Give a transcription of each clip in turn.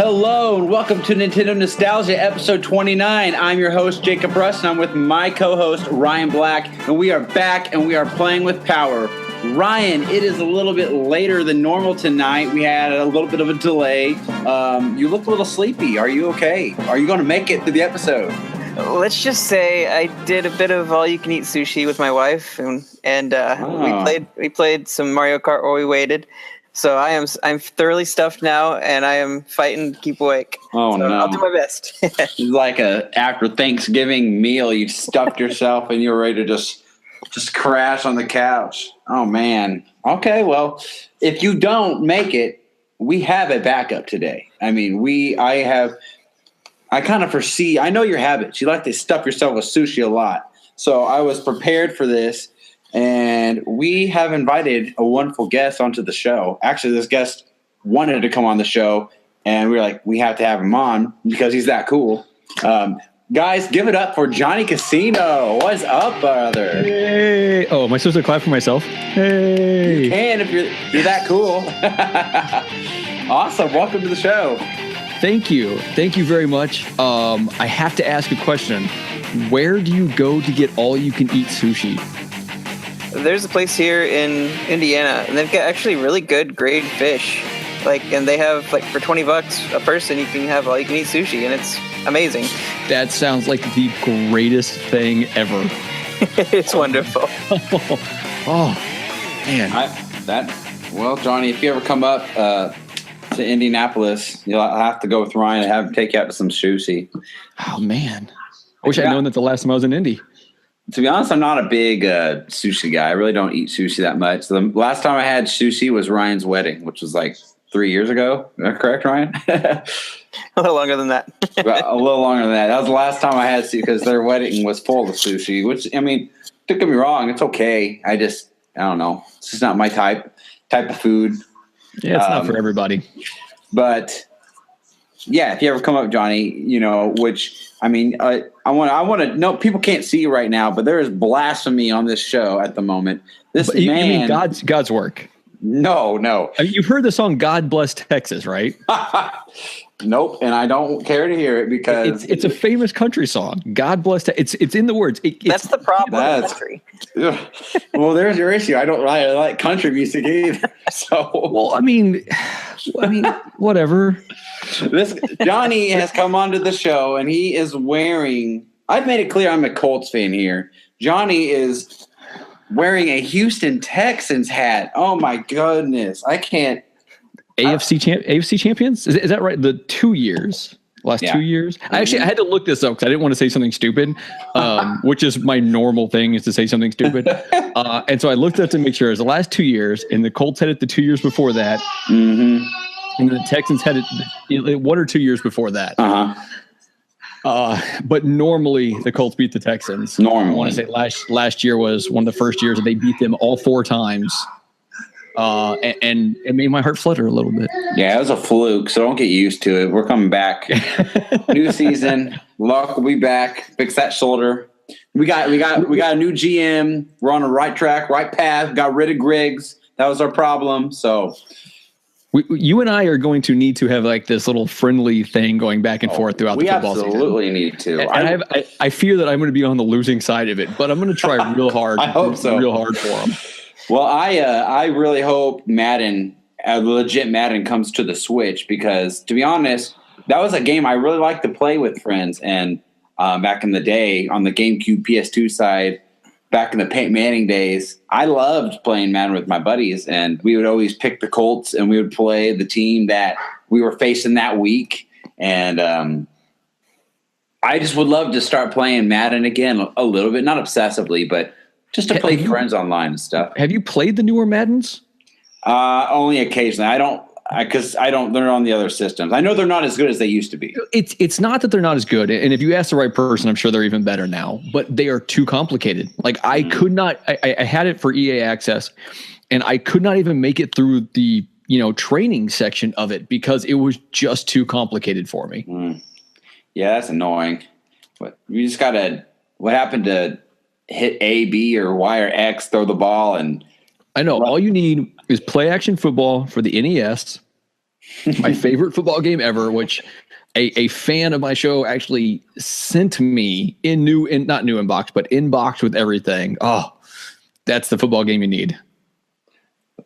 Hello and welcome to Nintendo Nostalgia episode 29. I'm your host Jacob Russ and I'm with my co-host Ryan Black, and we are back and we are playing with power. Ryan, it is a little bit later than normal tonight. We had a little bit of a delay. You look a little sleepy. Are you okay? Are you going to make it through the episode? Let's just say I did a bit of all-you-can-eat sushi with my wife, and we played some Mario Kart while we waited. So I'm thoroughly stuffed now, and I am fighting to keep awake. Oh, so no. I'll do my best. It's like a after Thanksgiving meal. You stuffed yourself and you're ready to just crash on the couch. Oh, man. Okay, well, if you don't make it, we have a backup today. I mean, I kind of foresee, I know your habits. You like to stuff yourself with sushi a lot. So I was prepared for this, and we have invited a wonderful guest onto the show. Actually, this guest wanted to come on the show, and we were like, we have to have him on because he's that cool. Guys, give it up for Johnny Casino. What's up, brother? Hey! Oh, am I supposed to clap for myself? Hey! You can if you're that cool. Awesome. Welcome to the show. Thank you. Thank you very much. I have to ask a question. Where do you go to get all-you-can-eat sushi? There's a place here in Indiana, and they've got actually really good grade fish. And they have, for $20 a person, you can have all-you-can-eat sushi, and it's amazing. That sounds like the greatest thing ever. It's wonderful. Oh, man. Well, Johnny, if you ever come up to Indianapolis, you'll have to go with Ryan and have him take you out to some sushi. Oh, man. I wish I'd known that the last time I was in Indy. To be honest, I'm not a big sushi guy. I really don't eat sushi that much. The last time I had sushi was Ryan's wedding, which was 3 years ago. Is that correct, Ryan? A little longer than that. A little longer than that. That was the last time I had sushi because their wedding was full of sushi, which, I mean, don't get me wrong. It's okay. I don't know. It's just not my type of food. Yeah, it's not for everybody. But yeah, if you ever come up, Johnny, which I mean, I want to know. People can't see you right now, but there is blasphemy on this show at the moment. You mean God's work? No. I mean, you've heard the song "God Bless Texas," right? Nope, and I don't care to hear it because it's a famous country song. God bless. It's in the words. That's the problem with country. Well, there's your issue. I don't really like country music either. So, well, I mean, whatever. This Johnny has come onto the show, and he is wearing. I've made it clear I'm a Colts fan here. Johnny is wearing a Houston Texans hat. Oh my goodness, I can't. AFC champions? Is that right? The 2 years, last 2 years. I had to look this up because I didn't want to say something stupid, which is my normal thing is to say something stupid. And so I looked up to make sure it was the last 2 years, and the Colts had it the 2 years before that, and the Texans had it 1 or 2 years before that. But normally the Colts beat the Texans. Normally, I want to say last year was one of the first years that they beat them all 4 times. And it made my heart flutter a little bit. Yeah, it was a fluke, so don't get used to it. We're coming back. New season. Luck will be back. Fix that shoulder. We got a new GM. We're on the right track, right path. Got rid of Griggs. That was our problem. So you and I are going to need to have this little friendly thing going back and forth throughout the football season. We absolutely need to. And I fear that I'm going to be on the losing side of it, but I'm going to try real hard. I hope so. Real hard for them. Well, I really hope Madden, legit Madden, comes to the Switch because, to be honest, that was a game I really liked to play with friends. And back in the day on the GameCube PS2 side, back in the Peyton Manning days, I loved playing Madden with my buddies. And we would always pick the Colts and we would play the team that we were facing that week. And I just would love to start playing Madden again a little bit, not obsessively, but just to play friends online and stuff. Have you played the newer Maddens? Only occasionally. Because they're on the other systems. I know they're not as good as they used to be. It's not that they're not as good. And if you ask the right person, I'm sure they're even better now, but they are too complicated. I could not, I had it for EA Access and I could not even make it through the, training section of it because it was just too complicated for me. Yeah, that's annoying. But you just gotta, what happened to hit A, B, or Y, or X, throw the ball, and I know all you need is play action football for the NES, My favorite football game ever, which a fan of my show actually sent me not new inbox, but inbox with everything. Oh, that's the football game you need.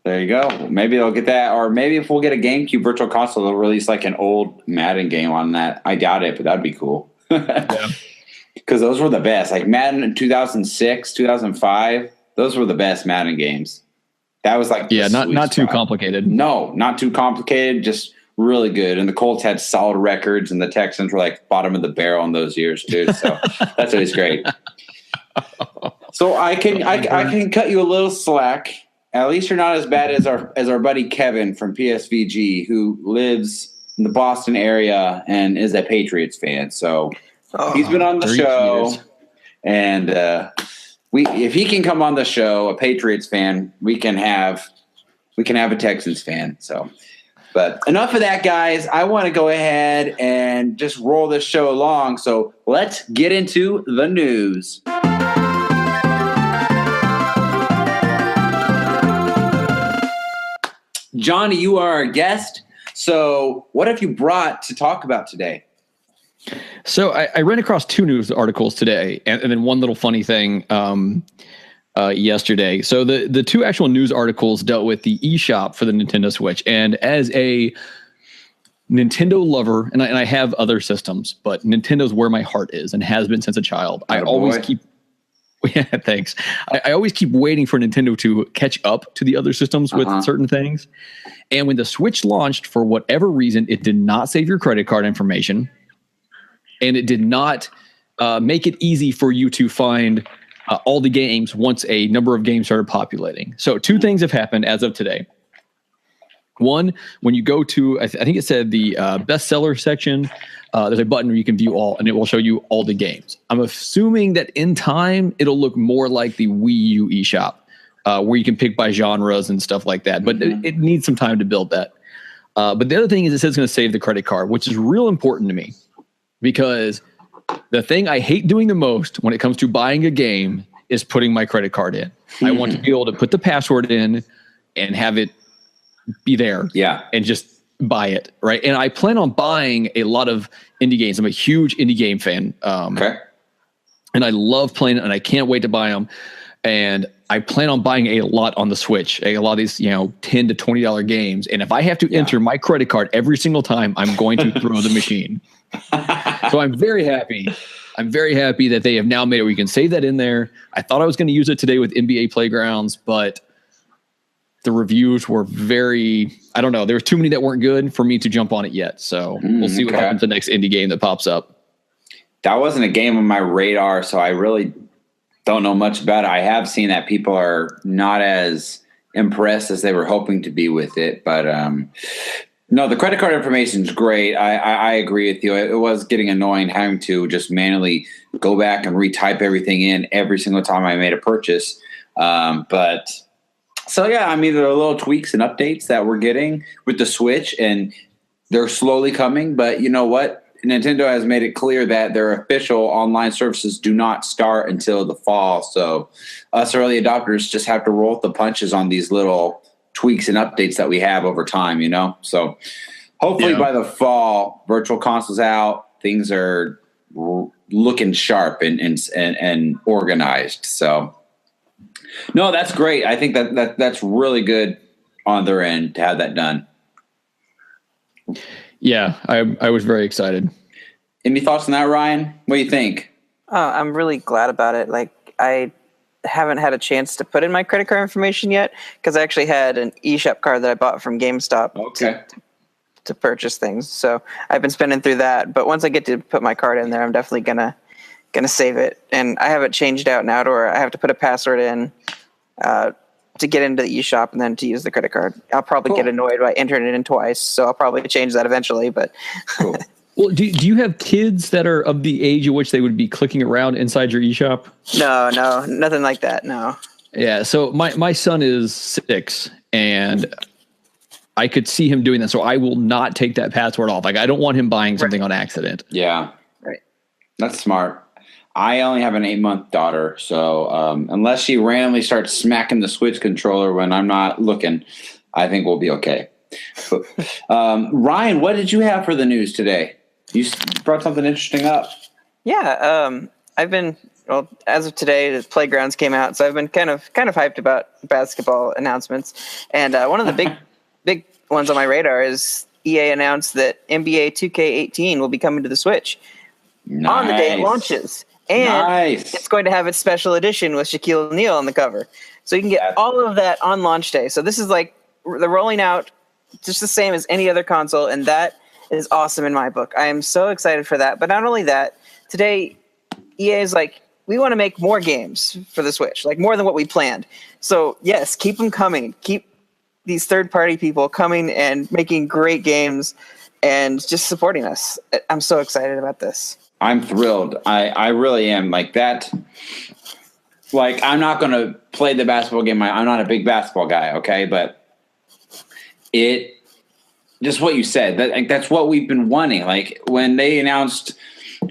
There you go. Maybe they'll get that, or maybe if we'll get a GameCube Virtual Console, they'll release like an old Madden game on that. I doubt it, but that'd be cool. Yeah. Because those were the best. Like Madden in 2006, 2005, those were the best Madden games. That was like not too complicated. No, not too complicated. Just really good. And the Colts had solid records, and the Texans were like bottom of the barrel in those years too. So that's always great. So I can cut you a little slack. At least you're not as bad as our buddy Kevin from PSVG, who lives in the Boston area and is a Patriots fan. So he's been on the show, and if he can come on the show, a Patriots fan, we can have a Texans fan. So, but enough of that, guys. I want to go ahead and just roll this show along. So let's get into the news. Johnny, you are our guest. So what have you brought to talk about today? So I ran across 2 news articles today, and then one little funny thing yesterday. So the 2 actual news articles dealt with the eShop for the Nintendo Switch. And as a Nintendo lover, and I have other systems, but Nintendo's where my heart is and has been since a child. I always keep thanks. I always keep waiting for Nintendo to catch up to the other systems with certain things. And when the Switch launched, for whatever reason, it did not save your credit card information. And it did not make it easy for you to find all the games once a number of games started populating. So 2 things have happened as of today. One, when you go to, I think it said the bestseller section, there's a button where you can view all, and it will show you all the games. I'm assuming that in time, it'll look more like the Wii U eShop, where you can pick by genres and stuff like that. But it needs some time to build that. But the other thing is it says it's going to save the credit card, which is real important to me. Because the thing I hate doing the most when it comes to buying a game is putting my credit card in. I want to be able to put the password in and have it be there. Yeah. And just buy it. Right. And I plan on buying a lot of indie games. I'm a huge indie game fan. Okay. And I love playing it, and I can't wait to buy them. And I plan on buying a lot on the Switch, a lot of these, $10 to $20 games. And if I have to enter my credit card every single time, I'm going to throw the machine. So I'm very happy. I'm very happy that they have now made it where you can save that in there. I thought I was going to use it today with NBA Playgrounds, but the reviews were I don't know. There were too many that weren't good for me to jump on it yet. So we'll see what happens the next indie game that pops up. That wasn't a game on my radar, so I really don't know much about it. I have seen that people are not as impressed as they were hoping to be with it, but no, the credit card information is great. I agree with you. It was getting annoying having to just manually go back and retype everything in every single time I made a purchase. But so, yeah, I mean, there are little tweaks and updates that we're getting with the Switch, and they're slowly coming. But you know what? Nintendo has made it clear that their official online services do not start until the fall. So us early adopters just have to roll the punches on these little tweaks and updates that we have over time, So hopefully by the fall, Virtual Console's out, things are looking sharp and organized. So no, that's great. I think that's really good on their end to have that done. Yeah, I was very excited. Any thoughts on that, Ryan? What do you think? I'm really glad about it. Like, I haven't had a chance to put in my credit card information yet because I actually had an eShop card that I bought from GameStop to purchase things. So I've been spending through that. But once I get to put my card in there, I'm definitely gonna save it. And I have it changed out now to where I have to put a password in to get into the eShop and then to use the credit card. I'll probably get annoyed by entering it in twice, so I'll probably change that eventually. But cool. Well, do you have kids that are of the age at which they would be clicking around inside your eShop? No, nothing like that. No. Yeah. So my son is 6, and I could see him doing that. So I will not take that password off. Like, I don't want him buying something on accident. Yeah. Right. That's smart. I only have an 8-month daughter, so unless she randomly starts smacking the Switch controller when I'm not looking, I think we'll be okay. Ryan, what did you have for the news today? You brought something interesting up. Yeah, I've been as of today, the Playgrounds came out, so I've been kind of hyped about basketball announcements. And one of the big ones on my radar is EA announced that NBA 2K18 will be coming to the Switch on the day it launches, and it's going to have its special edition with Shaquille O'Neal on the cover, so you can get all of that on launch day. So this is like they're rolling out just the same as any other console, and that is awesome in my book. I am so excited for that. But not only that, today EA is like, we want to make more games for the Switch, like more than what we planned. So yes, keep them coming. Keep these third-party people coming and making great games and just supporting us. I'm so excited about this. I'm thrilled. I really am. Like that. Like, I'm not going to play the basketball game. I'm not a big basketball guy, okay? But just what you said, that's what we've been wanting. Like, when they announced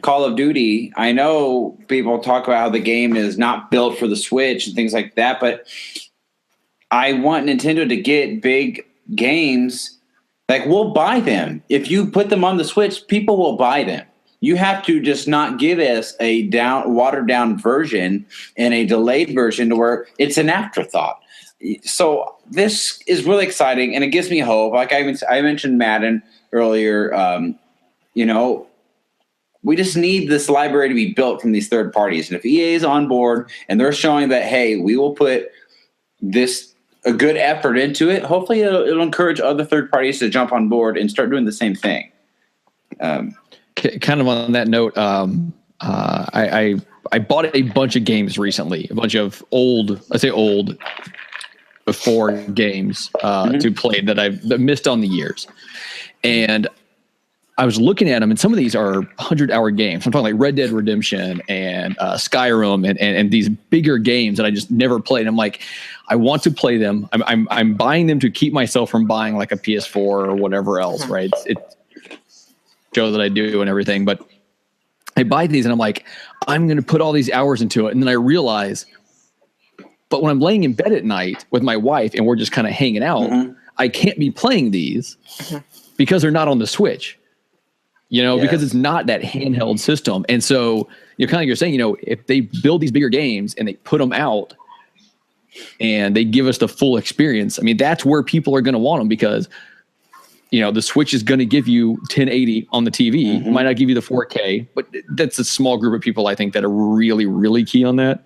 Call of Duty, I know people talk about how the game is not built for the Switch and things like that, but I want Nintendo to get big games. Like, we'll buy them. If you put them on the Switch, people will buy them. You have to just not give us a watered down version and a delayed version to where it's an afterthought. So this is really exciting, and it gives me hope. Like I mentioned Madden earlier, we just need this library to be built from these third parties. And if EA is on board and they're showing that, hey, we will put a good effort into it, hopefully it'll encourage other third parties to jump on board and start doing the same thing. Kind of on that note, I bought a bunch of games recently, a bunch of old before games to play that I've missed on the years. And I was looking at them, and some of these are 100-hour games. I'm talking like Red Dead Redemption and Skyrim and these bigger games that I just never played. I'm like, I want to play them. I'm buying them to keep myself from buying like a PS4 or whatever else, right? It's show that I do and everything, but I buy these and I'm like, I'm going to put all these hours into it. And then I realize, but when I'm laying in bed at night with my wife and we're just kind of hanging out, I can't be playing these because they're not on the Switch. Because it's not that handheld system. And so you're saying, if they build these bigger games and they put them out and they give us the full experience, I mean, that's where people are going to want them because, the Switch is going to give you 1080 on the TV. It might not give you the 4K, but that's a small group of people, I think, that are really, really key on that.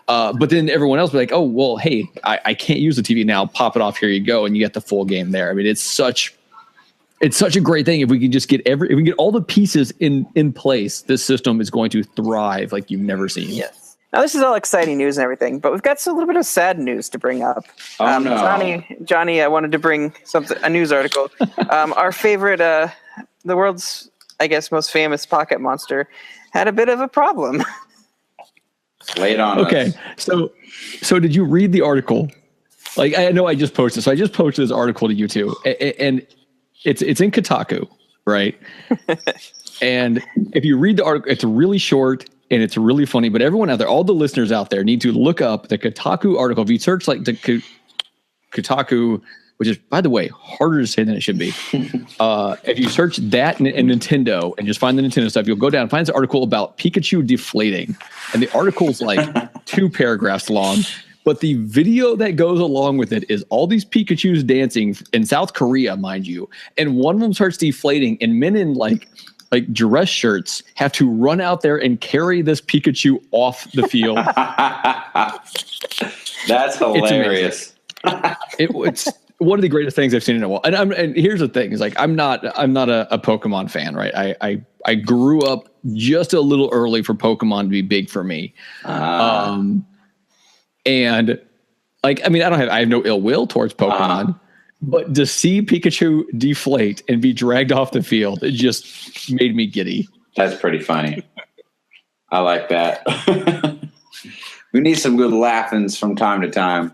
But then everyone else will be like, oh, well, hey, I can't use the TV now. Pop it off. Here you go. And you get the full game there. I mean, it's such a great thing. If we can just get if we can get all the pieces in place, this system is going to thrive like you've never seen. Yes. Now this is all exciting news and everything, but we've got a little bit of sad news to bring up. Oh no, Johnny, I wanted to bring a news article. Our favorite, the world's, I guess, most famous Pocket Monster had a bit of a problem. Lay it on. Okay, so did you read the article? Like, I know I just posted, so I just posted this article to you too, and it's in Kotaku, right? And if you read the article, it's really short and it's really funny. But everyone out there, all the listeners out there, need to look up the Kotaku article. If you search like the Kotaku, which is, by the way, harder to say than it should be. If you search that and Nintendo and just find the Nintendo stuff, you'll go down and find this article about Pikachu deflating, and the article's like 2 paragraphs long. But the video that goes along with it is all these Pikachus dancing in South Korea, mind you. And one of them starts deflating, and men in like dress shirts have to run out there and carry this Pikachu off the field. That's hilarious. It's one of the greatest things I've seen in a while. And here's the thing: is like I'm not a Pokemon fan, right? I grew up just a little early for Pokemon to be big for me. And like, I mean, I have no ill will towards Pokemon, but to see Pikachu deflate and be dragged off the field, it just made me giddy. That's pretty funny. I like that. We need some good laughings from time to time.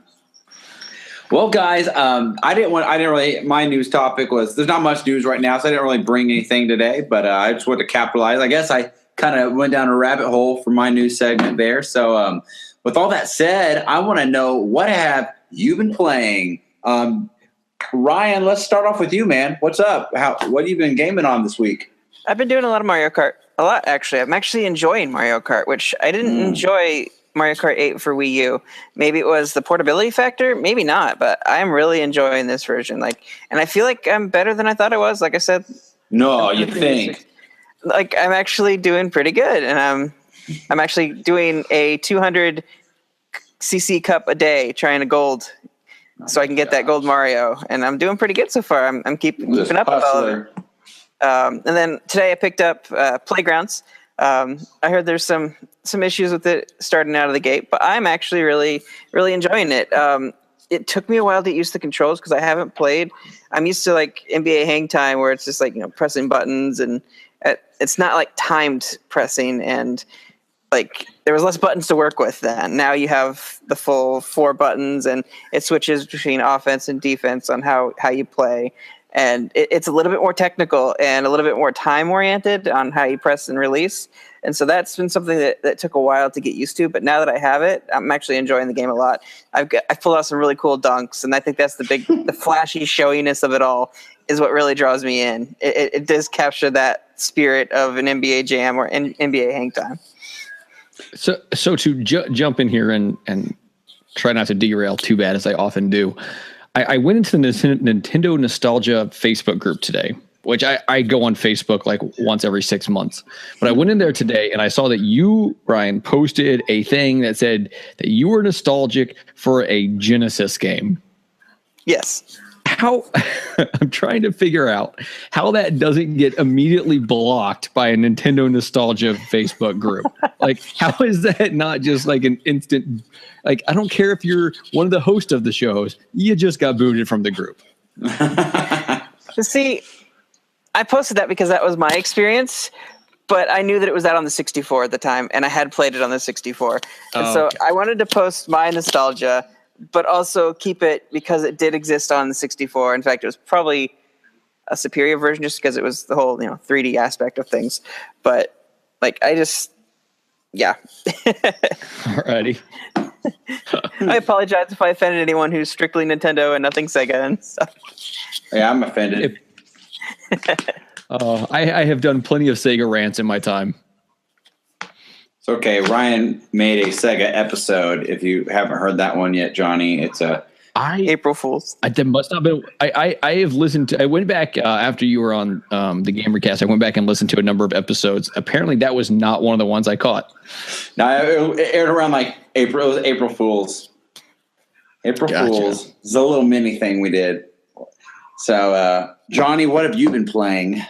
Well, guys, my news topic was, there's not much news right now, so I didn't really bring anything today, but I just wanted to capitalize. I guess I kind of went down a rabbit hole for my news segment there. So, with all that said, I want to know, what have you been playing? Ryan, let's start off with you, man. What's up? What have you been gaming on this week? I've been doing a lot of Mario Kart. A lot, actually. I'm actually enjoying Mario Kart, which I didn't enjoy Mario Kart 8 for Wii U. Maybe it was the portability factor, maybe not, but I'm really enjoying this version. And I feel like I'm better than I thought I was. Like I said, no, you think? Like I'm actually doing pretty good, and I'm actually doing a 200 cc cup a day, trying to gold, so I can get that gold Mario, and I'm doing pretty good so far. I'm keeping up with all of it. And then today I picked up Playgrounds. I heard there's some issues with it starting out of the gate, but I'm actually really, really enjoying it. It took me a while to get used to the controls because I haven't played. I'm used to like NBA Hang Time where it's just like, pressing buttons, and it's not like timed pressing, and like there was less buttons to work with then. Now you have the full 4 buttons, and it switches between offense and defense on how you play. And it's a little bit more technical and a little bit more time oriented on how you press and release. And so that's been something that took a while to get used to. But now that I have it, I'm actually enjoying the game a lot. I've pulled out some really cool dunks, and I think that's the flashy showiness of it all is what really draws me in. It does capture that spirit of an NBA Jam or NBA Hang Time. So to jump in here and try not to derail too bad as I often do. I went into the Nintendo Nostalgia Facebook group today, which I go on Facebook like once every 6 months. But I went in there today and I saw that you, Brian, posted a thing that said that you were nostalgic for a Genesis game. Yes. How I'm trying to figure out how that doesn't get immediately blocked by a Nintendo Nostalgia Facebook group. Like, how is that not just like an instant? Like, I don't care if you're one of the hosts of the shows, you just got booted from the group. See, I posted that because that was my experience, but I knew that it was out on the 64 at the time, and I had played it on the 64. And so I wanted to post my nostalgia, but also keep it because it did exist on the 64. In fact, it was probably a superior version just because it was the whole 3D aspect of things. But like, yeah. Alrighty. I apologize if I offended anyone who's strictly Nintendo and nothing Sega and stuff. Yeah, I'm offended. I have done plenty of Sega rants in my time. It's okay. Ryan made a Sega episode. If you haven't heard that one yet, Johnny, it's April Fools. That must not have been. I have listened to. I went back after you were on the Gamercast. I went back and listened to a number of episodes. Apparently, that was not one of the ones I caught. No, it aired around like April. It was April Fools. April Fools. It's a little mini thing we did. So, Johnny, what have you been playing?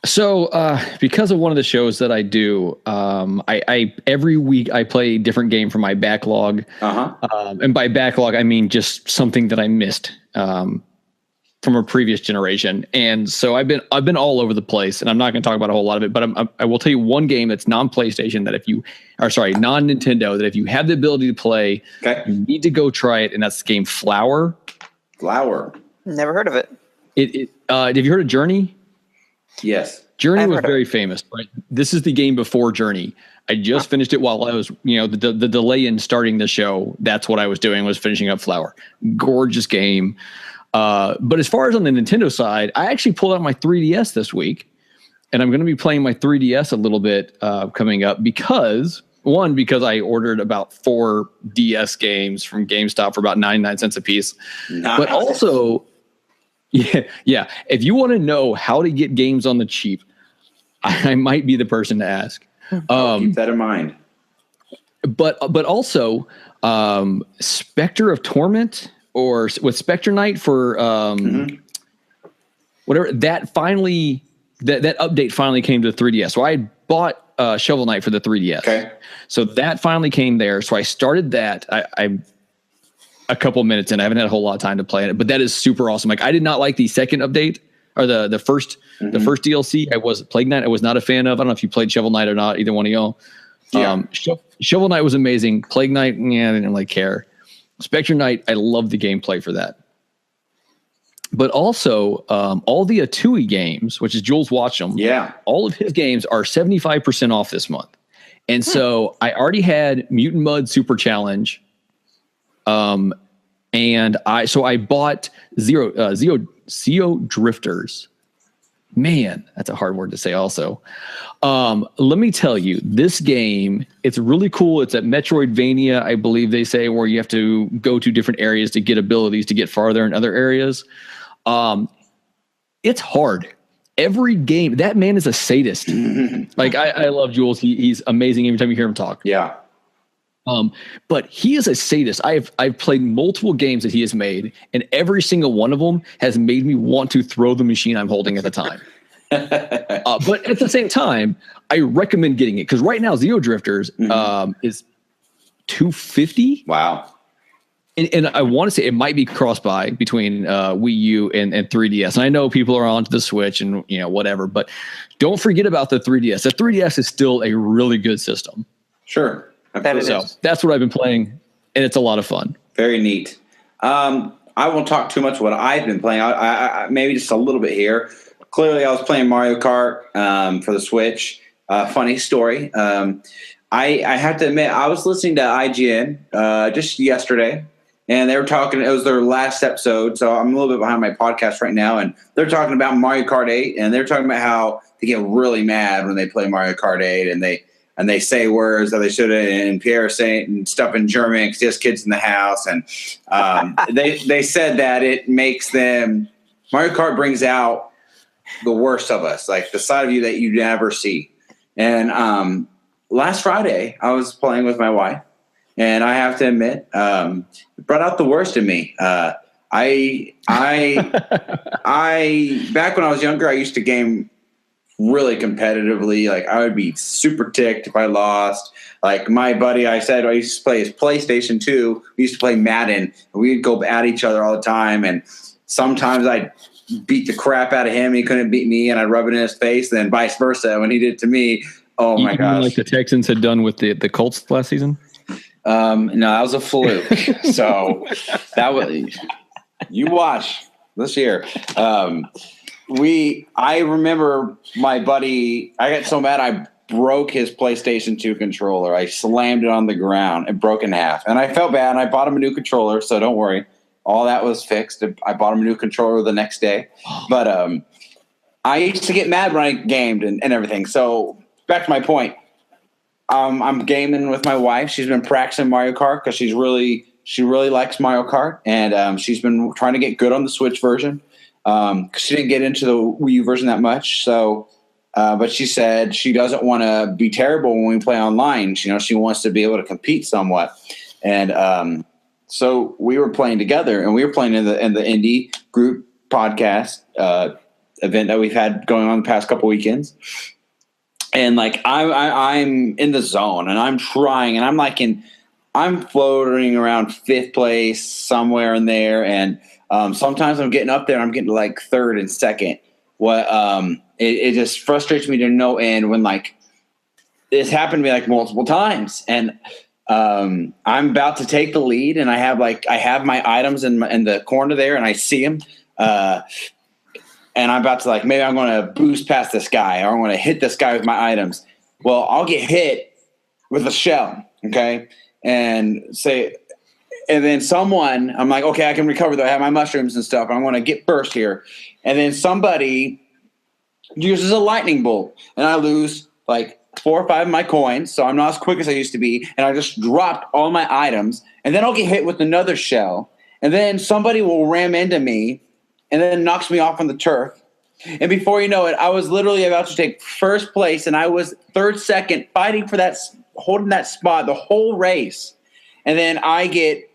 So, because of one of the shows that I do, I every week I play a different game from my backlog. And by backlog, I mean just something that I missed from a previous generation. And so I've been all over the place, and I'm not going to talk about a whole lot of it. But I will tell you one game that's non-PlayStation non-Nintendo, that if you have the ability to play, you need to go try it, and that's the game Flower. Flower. Never heard of it. Have you heard of Journey? Yes. Journey was very famous, right? This is the game before Journey. I just finished it while I was, the delay in starting the show. That's what I was doing, was finishing up Flower. Gorgeous game. But as far as on the Nintendo side, I actually pulled out my 3DS this week, and I'm going to be playing my 3DS a little bit coming up because I ordered about 4 DS games from GameStop for about 99 cents a piece. Nice. But also, yeah. If you want to know how to get games on the cheap, I might be the person to ask. Keep that in mind. But also, Spectre of Torment or with Spectre Knight for whatever, that finally that update finally came to the 3DS. So I bought Shovel Knight for the 3DS. Okay. So that finally came there. So I started that. I a couple minutes in. I haven't had a whole lot of time to play it, but that is super awesome. Like, I did not like the second update or the first DLC. I was Plague Knight. I was not a fan of. I don't know if you played Shovel Knight or not. Either one of y'all. Yeah. Shovel Knight was amazing. Plague Knight, I didn't really care. Spectre Knight, I love the gameplay for that. But also, all the Atui games, which is Jules Watcham, all of his games are 75% off this month. And so I already had Mutant Mud Super Challenge. And And I bought Zeo Drifters. Man, that's a hard word to say also. Let me tell you, this game, it's really cool. It's at Metroidvania, I believe they say, where you have to go to different areas to get abilities to get farther in other areas. It's hard. Every game, that man is a sadist. Like I love Jules. He's amazing every time you hear him talk. Yeah. But he is a sadist. I've played multiple games that he has made, and every single one of them has made me want to throw the machine I'm holding at the time. But at the same time, I recommend getting it because right now Zeo Drifters is $250. Wow. And I want to say it might be cross-buy between Wii U and 3DS. And I know people are onto the Switch and whatever, but don't forget about the 3DS. The 3DS is still a really good system. Sure. So that's what I've been playing, and it's a lot of fun. Very neat. I won't talk too much what I've been playing. I maybe just a little bit here. Clearly, I was playing Mario Kart for the Switch. Funny story. I have to admit, I was listening to IGN just yesterday, and they were talking. It was their last episode, so I'm a little bit behind my podcast right now. And they're talking about Mario Kart 8, and they're talking about how they get really mad when they play Mario Kart 8, and they say words that they shouldn't, and Pierre saying stuff in German because he has kids in the house. And they said that it makes them – Mario Kart brings out the worst of us, like the side of you that you never see. And last Friday, I was playing with my wife, and I have to admit, it brought out the worst in me. I back when I was younger, I used to game – really competitively. Like I would be super ticked if I lost. Like my buddy, I said I used to play his PlayStation 2. We used to play Madden, and we'd go at each other all the time. And sometimes I'd beat the crap out of him, and he couldn't beat me, and I'd rub it in his face. And then vice versa when he did it to me. Oh my gosh! Like the Texans had done with the Colts last season. No, that was a fluke. So that was you watch this year. I remember my buddy, I got so mad I broke his PlayStation 2 controller. I slammed it on the ground and broke in half. And I felt bad, and I bought him a new controller, so don't worry. All that was fixed. I bought him a new controller the next day. But I used to get mad when I gamed and everything. So back to my point. I'm gaming with my wife. She's been practicing Mario Kart because she really likes Mario Kart. And she's been trying to get good on the Switch version. She didn't get into the Wii U version that much. So, but she said she doesn't want to be terrible when we play online. She wants to be able to compete somewhat. And so we were playing together, and we were playing in the indie group podcast event that we've had going on the past couple weekends. And like I'm in the zone, and I'm trying, and I'm floating around 5th place somewhere in there, and sometimes I'm getting up there and I'm getting like 3rd and 2nd. It just frustrates me to no end when like it's happened to me like multiple times. And I'm about to take the lead, and I have my items in the corner there, and I see them. And I'm about to maybe I'm going to boost past this guy, or I'm going to hit this guy with my items. Well, I'll get hit with a shell. Okay. And then someone, I'm like, okay, I can recover though. I have my mushrooms and stuff. I'm going to get first here. And then somebody uses a lightning bolt, and I lose like 4 or 5 of my coins. So I'm not as quick as I used to be. And I just dropped all my items, and then I'll get hit with another shell. And then somebody will ram into me and then knocks me off on the turf. And before you know it, I was literally about to take 1st place, and I was 3rd, 2nd, fighting for that, holding that spot the whole race. And then I get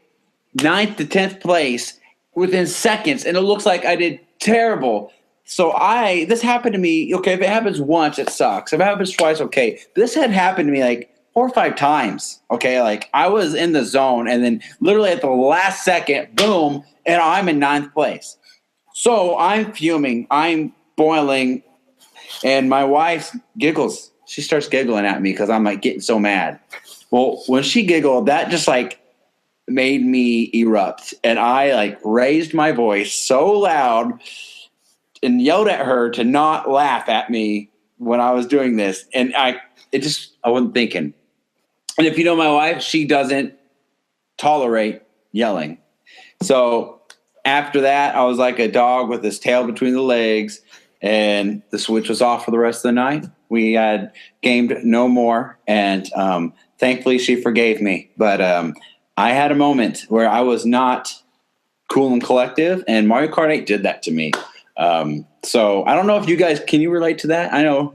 9th to 10th place within seconds, and it looks like I did terrible. So this happened to me. Okay, if it happens once, it sucks. If it happens twice, okay. This had happened to me like 4 or 5 times. Okay, like I was in the zone, and then literally at the last second, boom, and I'm in 9th place. So I'm fuming, I'm boiling, and my wife giggles. She starts giggling at me because I'm like getting so mad. Well, when she giggled, that just like made me erupt, and I like raised my voice so loud and yelled at her to not laugh at me when I was doing this. And I wasn't thinking. And if you know my wife, she doesn't tolerate yelling. So after that, I was like a dog with his tail between the legs, and the Switch was off for the rest of the night. We had gamed no more, and thankfully she forgave me. But I had a moment where I was not cool and collective, and Mario Kart 8 did that to me. So I don't know if you guys, can you relate to that? I know.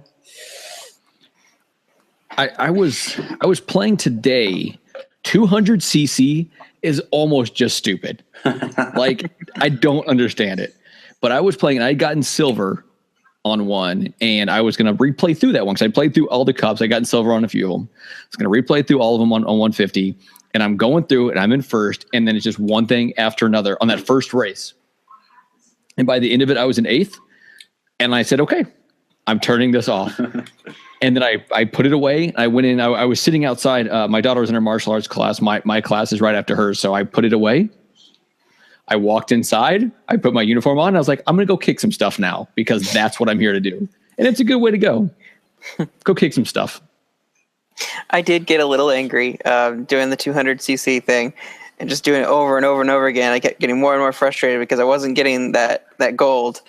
I was playing today. 200cc is almost just stupid. Like, I don't understand it. But I was playing, and I had gotten silver on one, and I was going to replay through that one because I played through all the cups. I got silver on a few of them. I was going to replay through all of them on 150, and I'm going through, and I'm in first, and then it's just one thing after another on that first race. And by the end of it, I was in 8th, and I said, okay, I'm turning this off. And then I put it away. I went in. I was sitting outside. My daughter was in her martial arts class. My class is right after hers, so I put it away. I walked inside. I put my uniform on. I was like, I'm going to go kick some stuff now because that's what I'm here to do. And it's a good way to go. Go kick some stuff. I did get a little angry doing the 200cc thing and just doing it over and over and over again. I kept getting more and more frustrated because I wasn't getting that gold,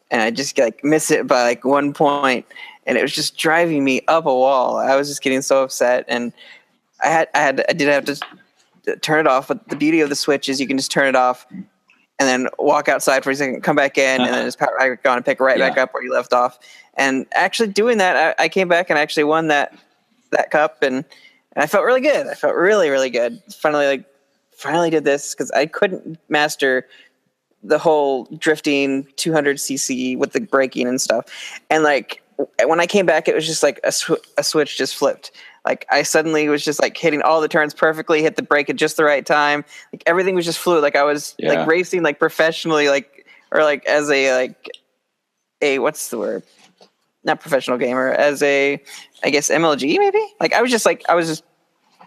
and I just like miss it by like 1 point. And it was just driving me up a wall. I was just getting so upset, and I did have to turn it off. But the beauty of the Switch is you can just turn it off and then walk outside for a second, come back in, and then just power back on and pick right back up where you left off. And actually doing that, I came back and actually won that cup, and I felt really good. I felt really, really good. Finally did this because I couldn't master the whole drifting 200cc with the braking and stuff, and like. When I came back, it was just like a switch just flipped. Like I suddenly was just like hitting all the turns perfectly, hit the brake at just the right time. Like everything was just fluid. Like I was like racing like professionally, like or like as a what's the word? Not professional gamer, as a I guess MLG maybe. Like I was just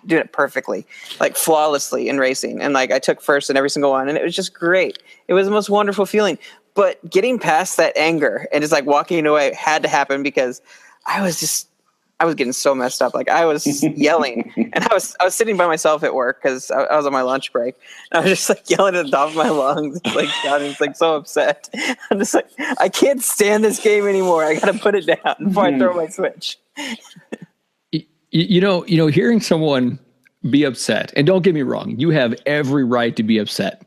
doing it perfectly, like flawlessly in racing, and like I took first in every single one, and it was just great. It was the most wonderful feeling. But getting past that anger and just like walking away had to happen because I was getting so messed up. Like I was yelling, and I was sitting by myself at work because I was on my lunch break. And I was just like yelling at the top of my lungs, like shouting, like so upset. I'm just like, I can't stand this game anymore. I got to put it down before I throw my Switch. You know, hearing someone be upset, and don't get me wrong, you have every right to be upset.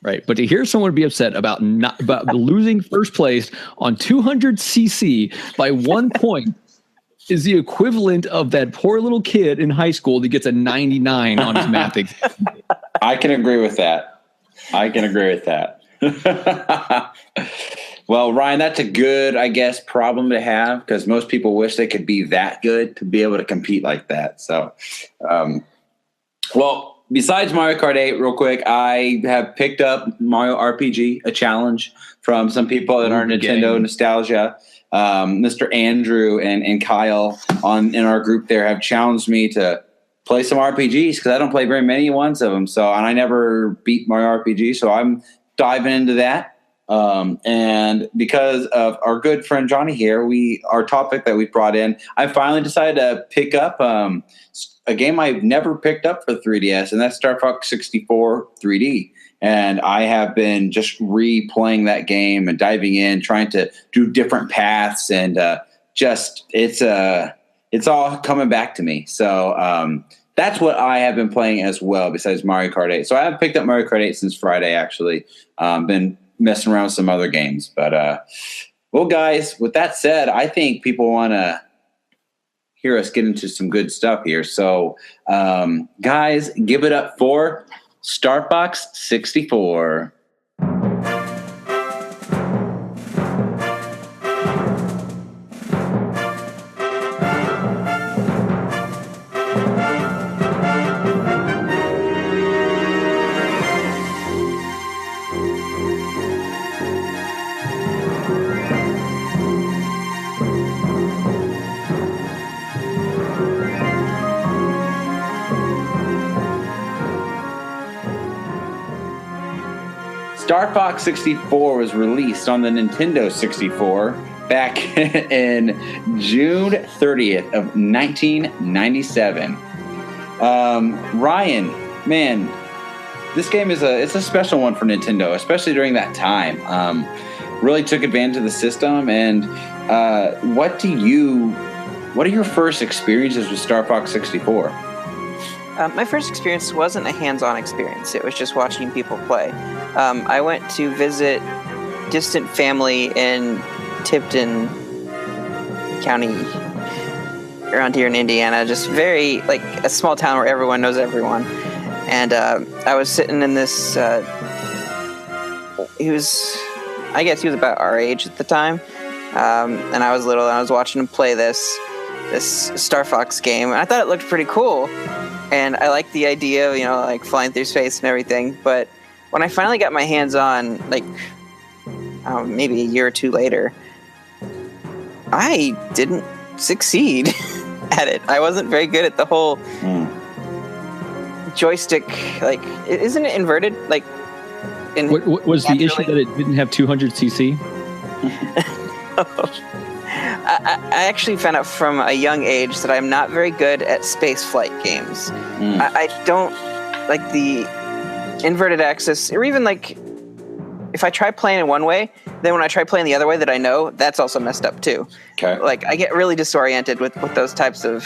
Right. But to hear someone be upset about losing first place on 200cc by 1 point is the equivalent of that poor little kid in high school that gets a 99 on his math exam. I can agree with that. Well, Ryan, that's a good, I guess, problem to have because most people wish they could be that good to be able to compete like that. So, well, besides Mario Kart 8, real quick, I have picked up Mario RPG, a challenge from some people in our Nintendo nostalgia. Mr. Andrew and Kyle in our group there have challenged me to play some RPGs because I don't play very many ones of them. So, and I never beat Mario RPG, so I'm diving into that. And because of our good friend Johnny here, our topic that we brought in, I finally decided to pick up a game I've never picked up for 3DS, and that's Star Fox 64 3D. And I have been just replaying that game and diving in, trying to do different paths, and it's all coming back to me. So that's what I have been playing as well, besides Mario Kart 8. So I haven't picked up Mario Kart 8 since Friday, actually. Been messing around with some other games. But, well, guys, with that said, I think people want to hear us get into some good stuff here. So, guys, give it up for Star Fox 64. Star Fox 64 was released on the Nintendo 64 back in June 30th of 1997. Ryan, man, this game is it's a special one for Nintendo, especially during that time. Really took advantage of the system. And what are your first experiences with Star Fox 64? My first experience wasn't a hands-on experience. It was just watching people play. I went to visit distant family in Tipton County, around here in Indiana, just very like a small town where everyone knows everyone. And I was sitting in this. He was about our age at the time, and I was little, and I was watching him play this Star Fox game, and I thought it looked pretty cool, and I liked the idea of like flying through space and everything. But when I finally got my hands on, like maybe a year or two later, I didn't succeed at it. I wasn't very good at the whole joystick. Like, isn't it inverted? Like, what was the issue that it didn't have 200 cc? I actually found out from a young age that I'm not very good at space flight games. I don't like the inverted axis, or even like if I try playing it one way, then when I try playing the other way that I know, that's also messed up too. Okay. Like I get really disoriented with those types of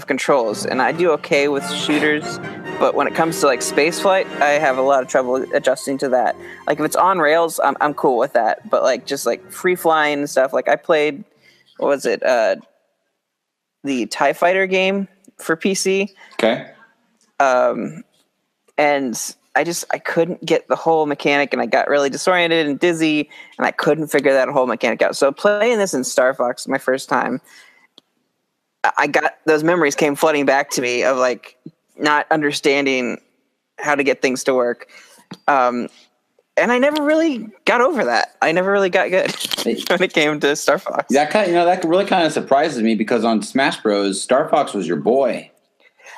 controls, and I do okay with shooters, but when it comes to like space flight, I have a lot of trouble adjusting to that. Like if it's on rails, I'm cool with that, but like just like free flying and stuff. Like I played, what was it? The TIE Fighter game for PC. Okay. And I couldn't get the whole mechanic, and I got really disoriented and dizzy, and I couldn't figure that whole mechanic out. So playing this in Star Fox my first time, I got those memories came flooding back to me of like not understanding how to get things to work. And I never really got over that. I never really got good when it came to Star Fox. That really kind of surprises me, because on Smash Bros, Star Fox was your boy.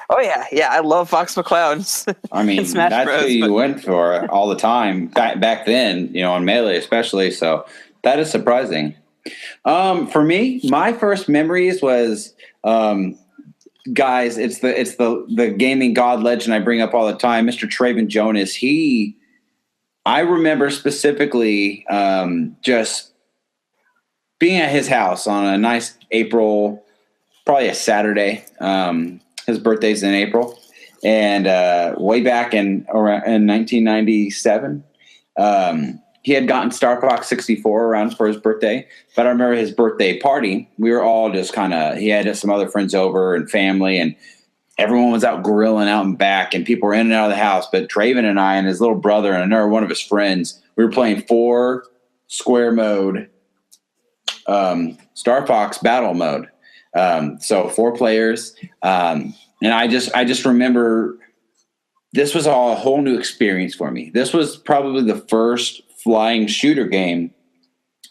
Oh yeah, I love Fox McCloud. I mean, that's who you went for all the time back then, on Melee especially. So that is surprising. For me, my first memories was, guys, it's the gaming god legend I bring up all the time, Mr. Traven Jonas. I remember specifically just being at his house on a nice April, probably a Saturday. His birthday's in April, and way back in 1997, he had gotten Star Fox 64 around for his birthday. But I remember his birthday party. We were all just he had some other friends over and family, and everyone was out grilling out and back, and people were in and out of the house. But Traven and I and his little brother and another one of his friends, we were playing 4 square mode Star Fox battle mode. So 4 players. And I just remember this was all a whole new experience for me. This was probably the first flying shooter game,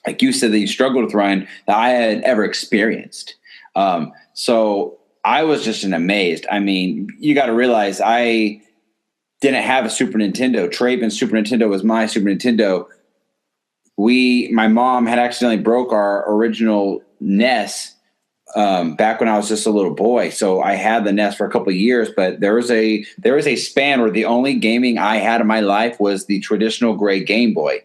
like you said, that you struggled with, Ryan, that I had ever experienced. So I was just amazed. I mean, you got to realize I didn't have a Super Nintendo. Traven's Super Nintendo was my Super Nintendo. My mom had accidentally broke our original NES back when I was just a little boy. So I had the NES for a couple of years, but there was a span where the only gaming I had in my life was the traditional gray Game Boy.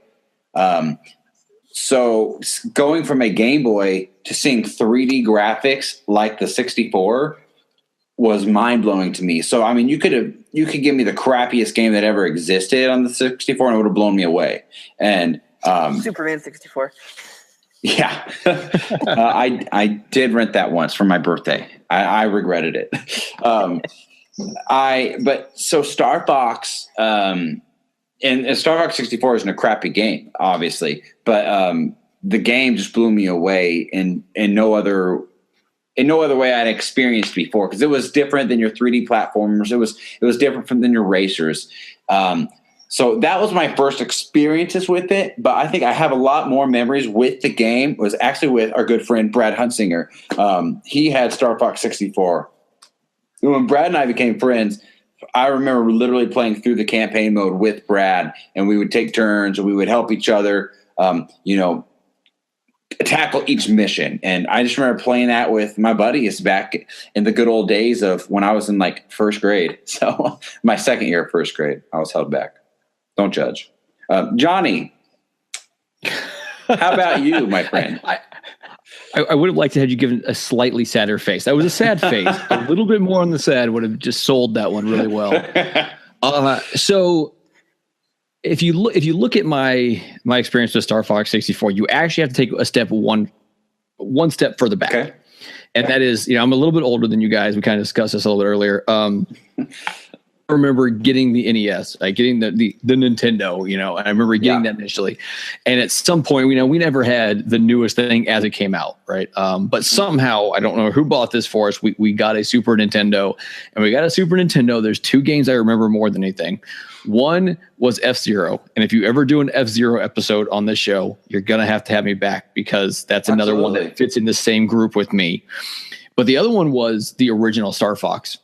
So going from a Game Boy to seeing 3D graphics like the 64 was mind blowing to me. So, I mean, you could give me the crappiest game that ever existed on the 64 and it would have blown me away. And, Superman 64. Yeah, I did rent that once for my birthday. I regretted it. So Star Fox, and Star Fox 64 isn't a crappy game, obviously, but the game just blew me away in no other way I'd experienced before, because it was different than your 3D platformers. It was different than your racers. So that was my first experiences with it, but I think I have a lot more memories with the game. It was actually with our good friend Brad Huntsinger. He had Star Fox 64. When Brad and I became friends, I remember literally playing through the campaign mode with Brad, and we would take turns and we would help each other, tackle each mission. And I just remember playing that with my buddies back in the good old days of when I was in like first grade. So my second year of first grade, I was held back. Don't judge. Johnny, how about you, my friend? I would have liked to have you given a slightly sadder face. That was a sad face. A little bit more on the sad would have just sold that one really well. So if you look at my experience with Star Fox 64, you actually have to take a step one step further back. Okay. And that is, I'm a little bit older than you guys. We kind of discussed this a little bit earlier. I remember getting the NES, like getting the Nintendo, and I remember getting that initially. And at some point, we never had the newest thing as it came out, right? But somehow, I don't know who bought this for us. We got a Super Nintendo, and we got a Super Nintendo. There's two games I remember more than anything. One was F-Zero. And if you ever do an F-Zero episode on this show, you're going to have me back because that's another one that fits in the same group with me. But the other one was the original Star Fox.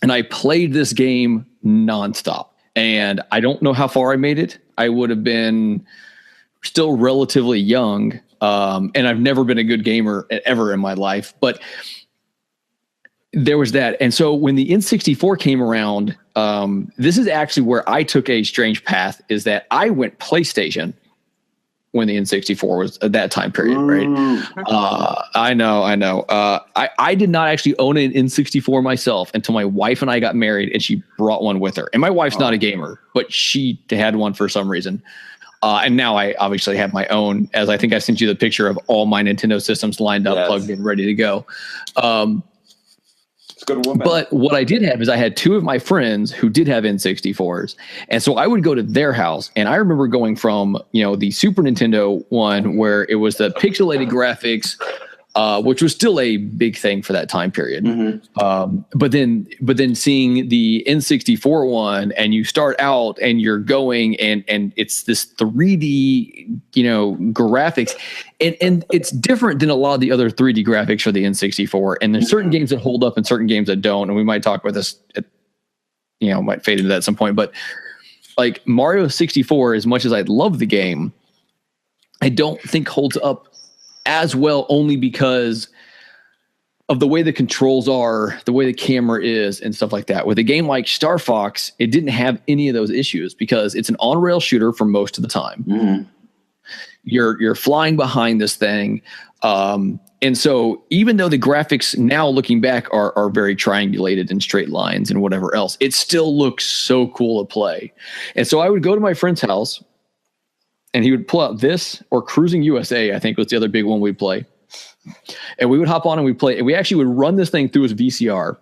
And I played this game nonstop. And I don't know how far I made it. I would have been still relatively young. And I've never been a good gamer ever in my life. But there was that. And so when the N64 came around, this is actually where I took a strange path, is that I went PlayStation when the N64 was at that time period, right? I know. I did not actually own an N64 myself until my wife and I got married and she brought one with her. And my wife's not a gamer, but she had one for some reason. And now I obviously have my own, as I think I sent you the picture of all my Nintendo systems lined up, plugged in, ready to go. But what I did have is I had two of my friends who did have N64s. And so I would go to their house. And I remember going from, the Super Nintendo one where it was the pixelated graphics, which was still a big thing for that time period. Mm-hmm. But then seeing the N64 one, and you start out and you're going and it's this 3D, graphics, and it's different than a lot of the other 3D graphics for the N64. And there's certain games that hold up and certain games that don't. And we might talk about this, might fade into that at some point. But like Mario 64, as much as I love the game, I don't think holds up as well, only because of the way the controls are, the way the camera is, and stuff like that. With a game like Star Fox, it didn't have any of those issues because it's an on-rail shooter for most of the time. Mm-hmm. You're flying behind this thing. And so even though the graphics now looking back are very triangulated and straight lines and whatever else, it still looks so cool to play. And so I would go to my friend's house, and he would pull out this or Cruising USA, I think was the other big one we'd play. And we would hop on and we'd play. And we actually would run this thing through his VCR.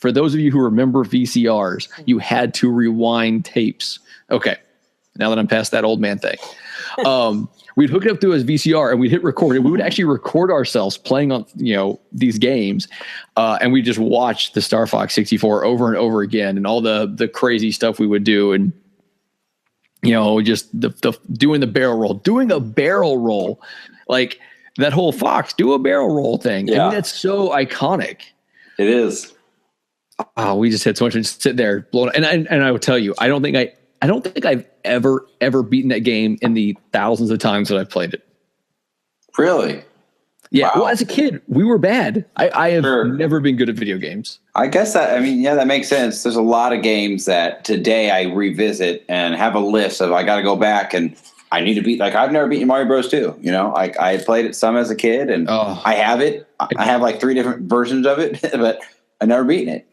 For those of you who remember VCRs, you had to rewind tapes. Okay, now that I'm past that old man thing. We'd hook it up through his VCR and we'd hit record. And we would actually record ourselves playing on, these games. And we just watch the Star Fox 64 over and over again and all the crazy stuff we would do. And just the doing a barrel roll, like that whole Fox do a barrel roll thing. Yeah. I mean, that's so iconic. It is. Oh, we just had so much to sit there blown. And I will tell you, I don't think I've ever beaten that game in the thousands of times that I've played it. Really? Yeah. Wow. Well, as a kid, we were bad. I have never been good at video games. I guess that makes sense. There's a lot of games that today I revisit and have a list of, I got to go back and I need to beat, like I've never beaten Mario Bros. 2, like I played it some as a kid and I have it. I have like 3 different versions of it, but I've never beaten it.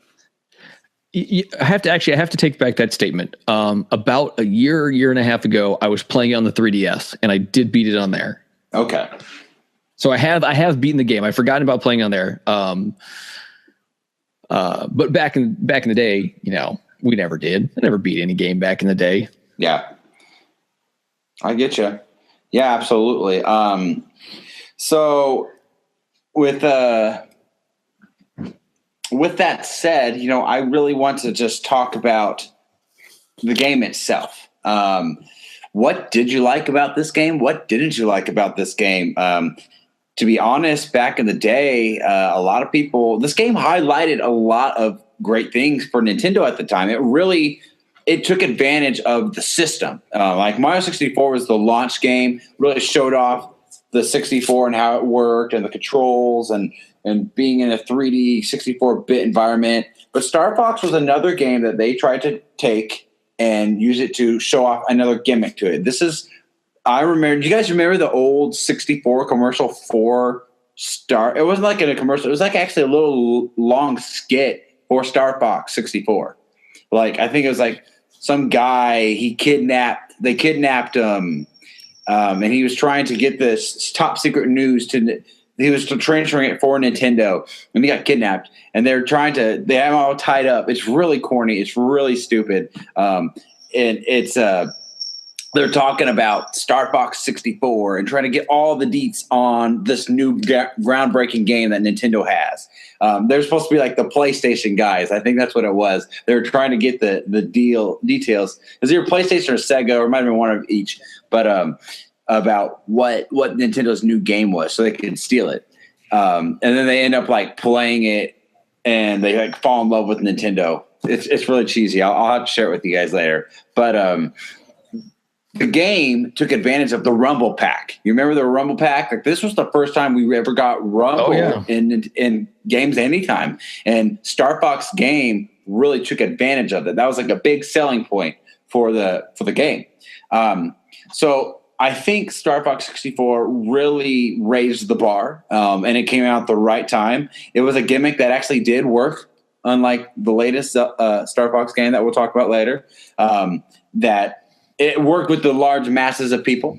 I have to take back that statement. About a year and a half ago, I was playing it on the 3DS and I did beat it on there. Okay. So I have beaten the game. I've forgotten about playing on there. But back in the day, we never did. I never beat any game back in the day. Yeah. I get you. Yeah, absolutely. So with that said, I really want to just talk about the game itself. What did you like about this game? What didn't you like about this game? To be honest, back in the day, a lot of people, this game highlighted a lot of great things for Nintendo at the time. It took advantage of the system. Like Mario 64 was the launch game, really showed off the 64 and how it worked and the controls and being in a 3D 64-bit environment. But Star Fox was another game that they tried to take and use it to show off another gimmick to it. I remember, do you guys remember the old 64 commercial for Star? It wasn't like in a commercial. It was like actually a little long skit for Star Fox 64. Like, I think it was like some guy, they kidnapped him, and he was trying to get this top secret news he was transferring it for Nintendo, and he got kidnapped. And they have him all tied up. It's really corny. It's really stupid. And it's they're talking about Star Fox 64 and trying to get all the deets on this new groundbreaking game that Nintendo has. They're supposed to be like the PlayStation guys. I think that's what it was. They were trying to get the details. Is either PlayStation or Sega, or it might have been one of each, but about what Nintendo's new game was so they could steal it. And then they end up like playing it and they like fall in love with Nintendo. It's really cheesy. I'll have to share it with you guys later. But the game took advantage of the Rumble Pack. You remember the Rumble Pack? Like, this was the first time we ever got Rumble in games anytime. And Star Fox game really took advantage of it. That was like a big selling point for the game. So I think Star Fox 64 really raised the bar, and it came out at the right time. It was a gimmick that actually did work, unlike the latest Star Fox game that we'll talk about later, that it worked with the large masses of people.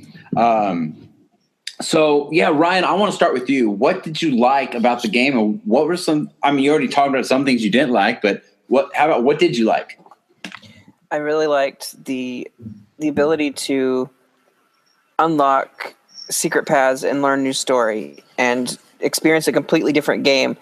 So, yeah, Ryan, I want to start with you. What did you like about the game, and what were some – I mean, you already talked about some things you didn't like, but what did you like? I really liked the ability to unlock secret paths and learn new story and experience a completely different game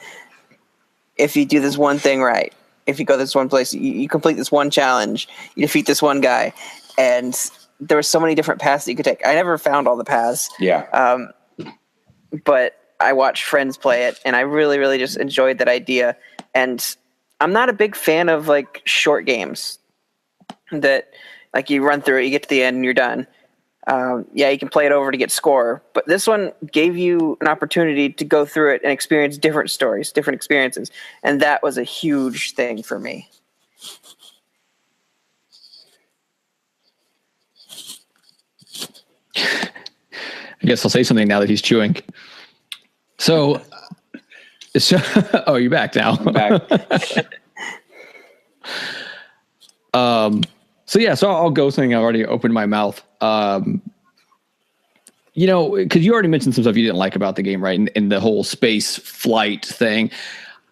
if you do this one thing right. If you go this one place, you complete this one challenge, you defeat this one guy, and there were so many different paths that you could take. I never found all the paths. Yeah. But I watched friends play it, and I really, really just enjoyed that idea. And I'm not a big fan of like short games that like you run through it, you get to the end, and you're done. You can play it over to get score, but this one gave you an opportunity to go through it and experience different stories, different experiences, and that was a huge thing for me. I guess I'll say something now that he's chewing. So oh, you're back now. I'm back. So I'll go something. I already opened my mouth. Because you already mentioned some stuff you didn't like about the game, right? And the whole space flight thing.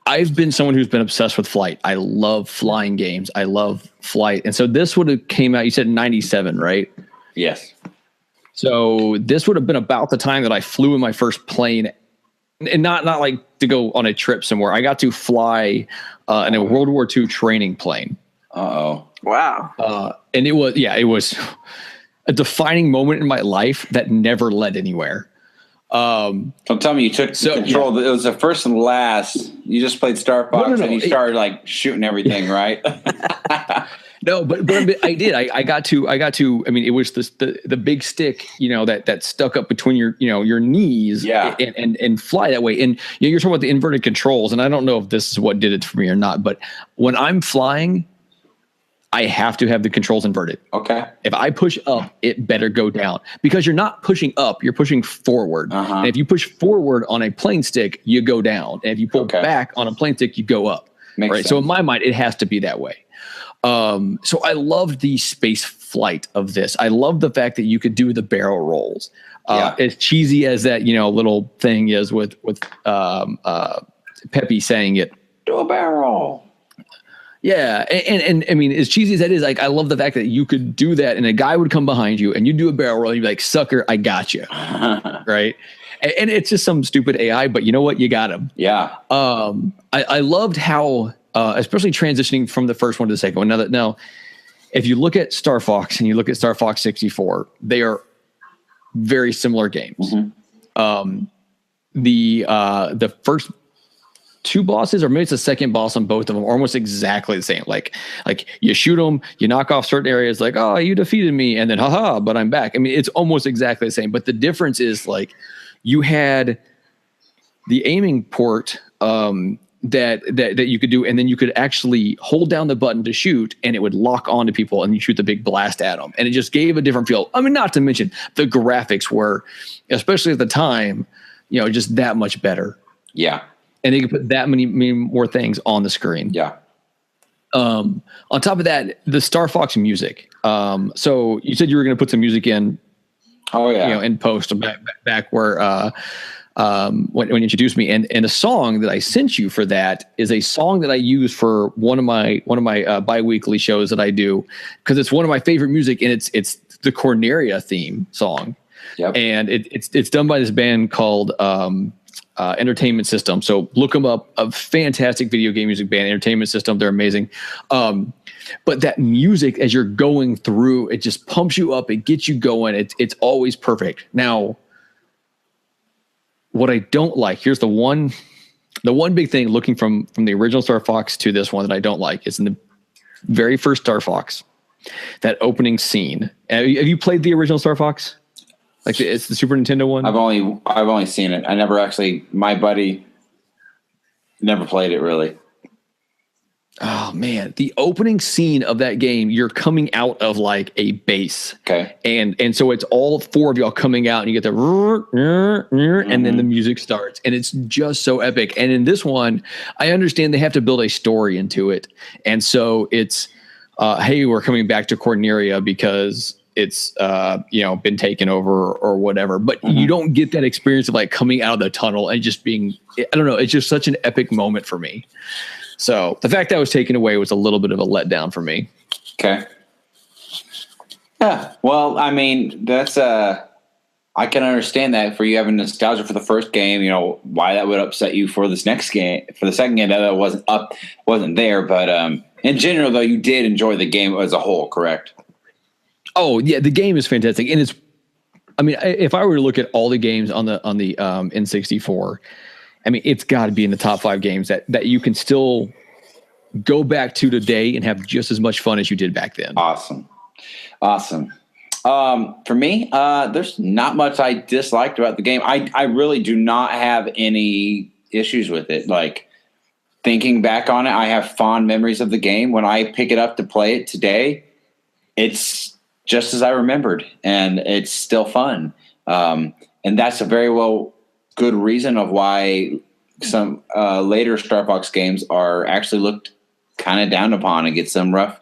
I've been someone who's been obsessed with flight. I love flying games. I love flight. And so this would have came out, you said 97, right? Yes. So this would have been about the time that I flew in my first plane, and not like to go on a trip somewhere. I got to fly in a World War II training plane. Uh-oh. Wow. And it was a defining moment in my life that never led anywhere. Don't tell me you took control. Yeah. It was the first and last. You just played Star Fox and you started like shooting everything, right? No, but I did. I got to. I mean, it was the big stick, that stuck up between your knees, and fly that way. And you're talking about the inverted controls, and I don't know if this is what did it for me or not. But when I'm flying, I have to have the controls inverted. Okay. If I push up, it better go down, because you're not pushing up, you're pushing forward. Uh-huh. And if you push forward on a plane stick, you go down. And if you pull back on a plane stick, you go up. Makes sense. So in my mind, it has to be that way. So I loved the space flight of this. I love the fact that you could do the barrel rolls. As cheesy as that, little thing is with Peppy saying it. Do a barrel. Yeah. And I mean, as cheesy as that is, like, I love the fact that you could do that and a guy would come behind you and you do a barrel roll and you'd be like, sucker, I got you. Right. And it's just some stupid AI, but you know what? You got him. Yeah. I loved how, especially transitioning from the first one to the second one. Now, if you look at Star Fox and you look at Star Fox 64, they are very similar games. Mm-hmm. The first two bosses, or maybe it's the second boss on both of them, are almost exactly the same. Like you shoot them, you knock off certain areas, like, oh, you defeated me, and then haha, but I'm back. I mean, it's almost exactly the same. But the difference is, like, you had the aiming port that you could do, and then you could actually hold down the button to shoot, and it would lock onto people, and you shoot the big blast at them, and it just gave a different feel. I mean, not to mention the graphics were, especially at the time, just that much better. Yeah, and they could put that many more things on the screen. Yeah. On top of that, the Star Fox music. So you said you were going to put some music in. Oh yeah. In post back where. When you introduced me, and a song that I sent you for that is a song that I use for one of my bi-weekly shows that I do, because it's one of my favorite music, and it's the Corneria theme song. Yep. And it's done by this band called Entertainment System. So look them up. A fantastic video game music band, Entertainment System. They're amazing. But that music, as you're going through, it just pumps you up. It gets you going. It's always perfect. Now, what I don't like, here's the one big thing looking from the original Star Fox to this one that I don't like is in the very first Star Fox, that opening scene. Have you played the original Star Fox? Like it's the Super Nintendo one? I've only seen it. I never actually, my buddy never played it really. Oh man, the opening scene of that game, you're coming out of like a base. Okay. And so it's all four of y'all coming out, and you get the and then the music starts, and it's just so epic. And in this one, I understand they have to build a story into it. And so it's hey, we're coming back to Corneria because it's been taken over or whatever. But you don't get that experience of like coming out of the tunnel and just being, I don't know, it's just such an epic moment for me. So the fact that was taken away was a little bit of a letdown for me. Okay. Yeah. Well, I mean, that's I can understand that for you having nostalgia for the first game, why that would upset you for this next game, for the second game that wasn't there. But in general, though, you did enjoy the game as a whole, correct? Oh yeah, the game is fantastic, and if I were to look at all the games on the N64. I mean, it's got to be in the top 5 games that you can still go back to today and have just as much fun as you did back then. Awesome. For me, there's not much I disliked about the game. I really do not have any issues with it. Like, thinking back on it, I have fond memories of the game. When I pick it up to play it today, it's just as I remembered, and it's still fun. And that's a very good reason of why some later Star Fox games are actually looked kind of down upon and get some rough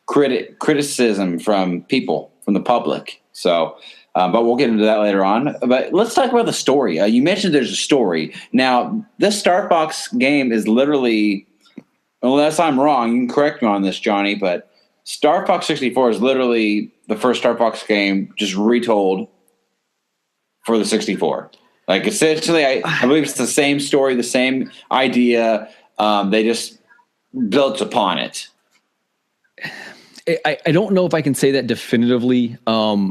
criticism from people, from the public. So, but we'll get into that later on. But let's talk about the story. You mentioned there's a story. Now, this Star Fox game is literally, unless I'm wrong, you can correct me on this, Johnny, but Star Fox 64 is literally the first Star Fox game just retold for the 64. Like, essentially, I believe it's the same story, the same idea. They just built upon it. I don't know if I can say that definitively.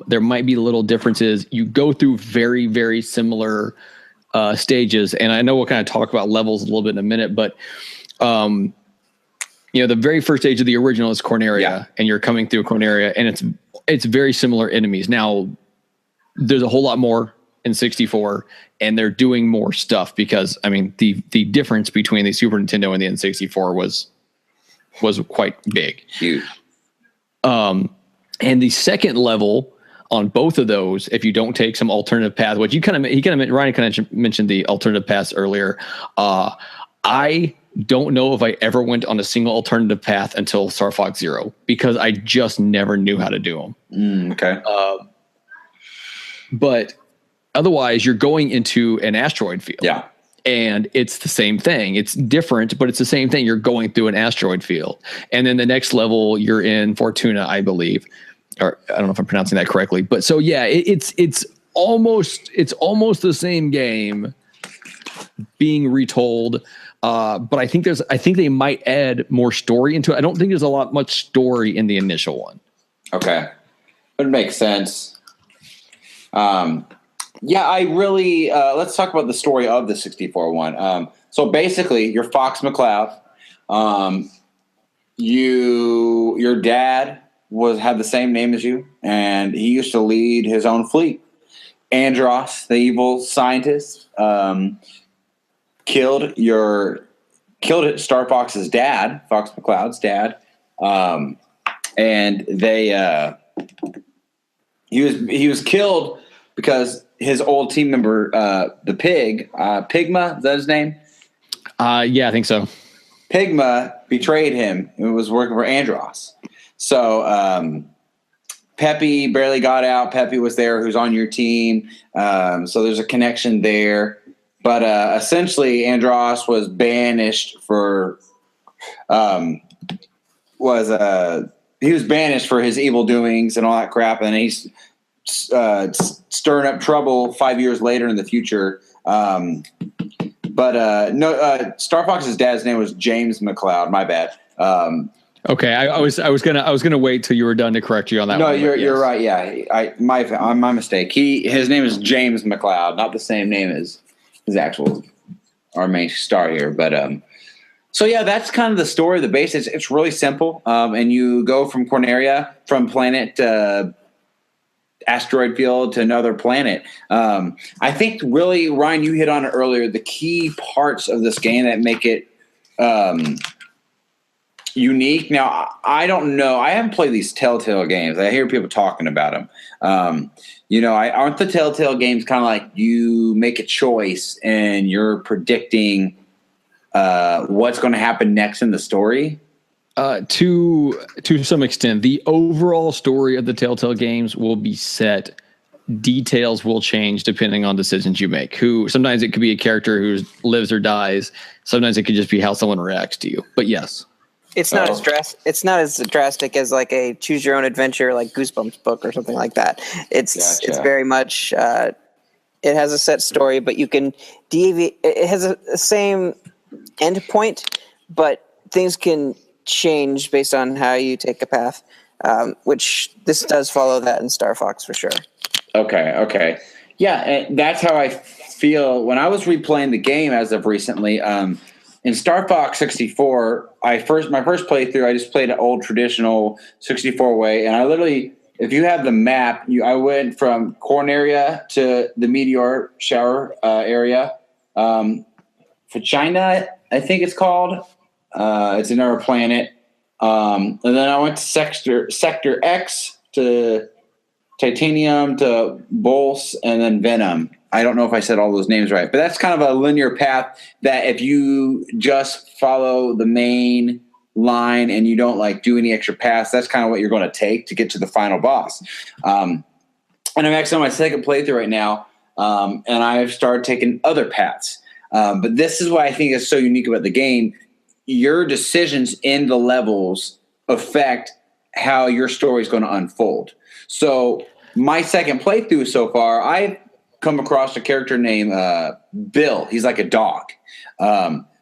There might be little differences. You go through very, very similar stages, and I know we'll kind of talk about levels a little bit in a minute, but the very first stage of the original is Corneria, and you're coming through Corneria, and it's very similar enemies. Now, there's a whole lot more in 64, and they're doing more stuff because, I mean, the difference between the Super Nintendo and the N64 was quite big. Huge. And the second level on both of those, if you don't take some alternative path, which Ryan kind of mentioned the alternative paths earlier. I don't know if I ever went on a single alternative path until Star Fox Zero, because I just never knew how to do them. Okay. But otherwise, you're going into an asteroid field. Yeah. And it's the same thing. It's different, but it's the same thing. You're going through an asteroid field. And then the next level, you're in Fortuna, I believe. Or I don't know if I'm pronouncing that correctly. But so, yeah, it's almost the same game being retold. But I think they might add more story into it. I don't think there's much story in the initial one. Okay. It makes sense. Yeah, I really let's talk about the story of the 64 one. So basically, you're Fox McCloud. Your dad had the same name as you, and he used to lead his own fleet. Andros, the evil scientist, killed Star Fox's dad, Fox McCloud's dad, and he was killed because his old team member, the pig, Pigma, is that his name? Yeah, I think so. Pigma betrayed him and was working for Andros. So Peppy barely got out. Peppy was there, who's on your team. So there's a connection there. But essentially, Andros was banished for he was banished for his evil doings and all that crap. And he's stirring up trouble 5 years later in the future. Star Fox's dad's name was James McCloud. My bad. Okay, I was gonna wait till you were done to correct you on that. No, one, you're right. Yeah, my mistake. His name is James McCloud, not the same name as his actual our main star here. But so yeah, that's kind of the story. The base it's really simple. And you go from Corneria, from planet asteroid field to another planet. I think really, Ryan, you hit on it earlier. The key parts of this game that make it unique. Now, I don't know. I haven't played these Telltale games. I hear people talking about them. Aren't the Telltale games kind of like you make a choice and you're predicting what's going to happen next in the story? To some extent, the overall story of the Telltale games will be set. Details will change depending on decisions you make. Sometimes it could be a character who lives or dies. Sometimes it could just be how someone reacts to you. But yes, it's not as drastic as like a choose your own adventure, like Goosebumps book or something like that. It's very much it has a set story, but you can deviate. It has a same end point, but things can change based on how you take a path, which this does follow that in Star Fox for sure. Okay. Yeah, and that's how I feel when I was replaying the game as of recently. In Star Fox 64, my first playthrough, I just played an old traditional 64 way, and I literally, if you have the map, I went from Corneria to the meteor shower area, for China, I think it's called. It's another planet, and then I went to Sector X to Titanium to Bolse, and then Venom. I don't know if I said all those names right, but that's kind of a linear path that if you just follow the main line and you don't like do any extra paths, that's kind of what you're going to take to get to the final boss. And I'm actually on my second playthrough right now, and I've started taking other paths. But this is what I think is so unique about the game. Your decisions in the levels affect how your story is going to unfold. So my second playthrough so far, I've come across a character named Bill. He's like a dog.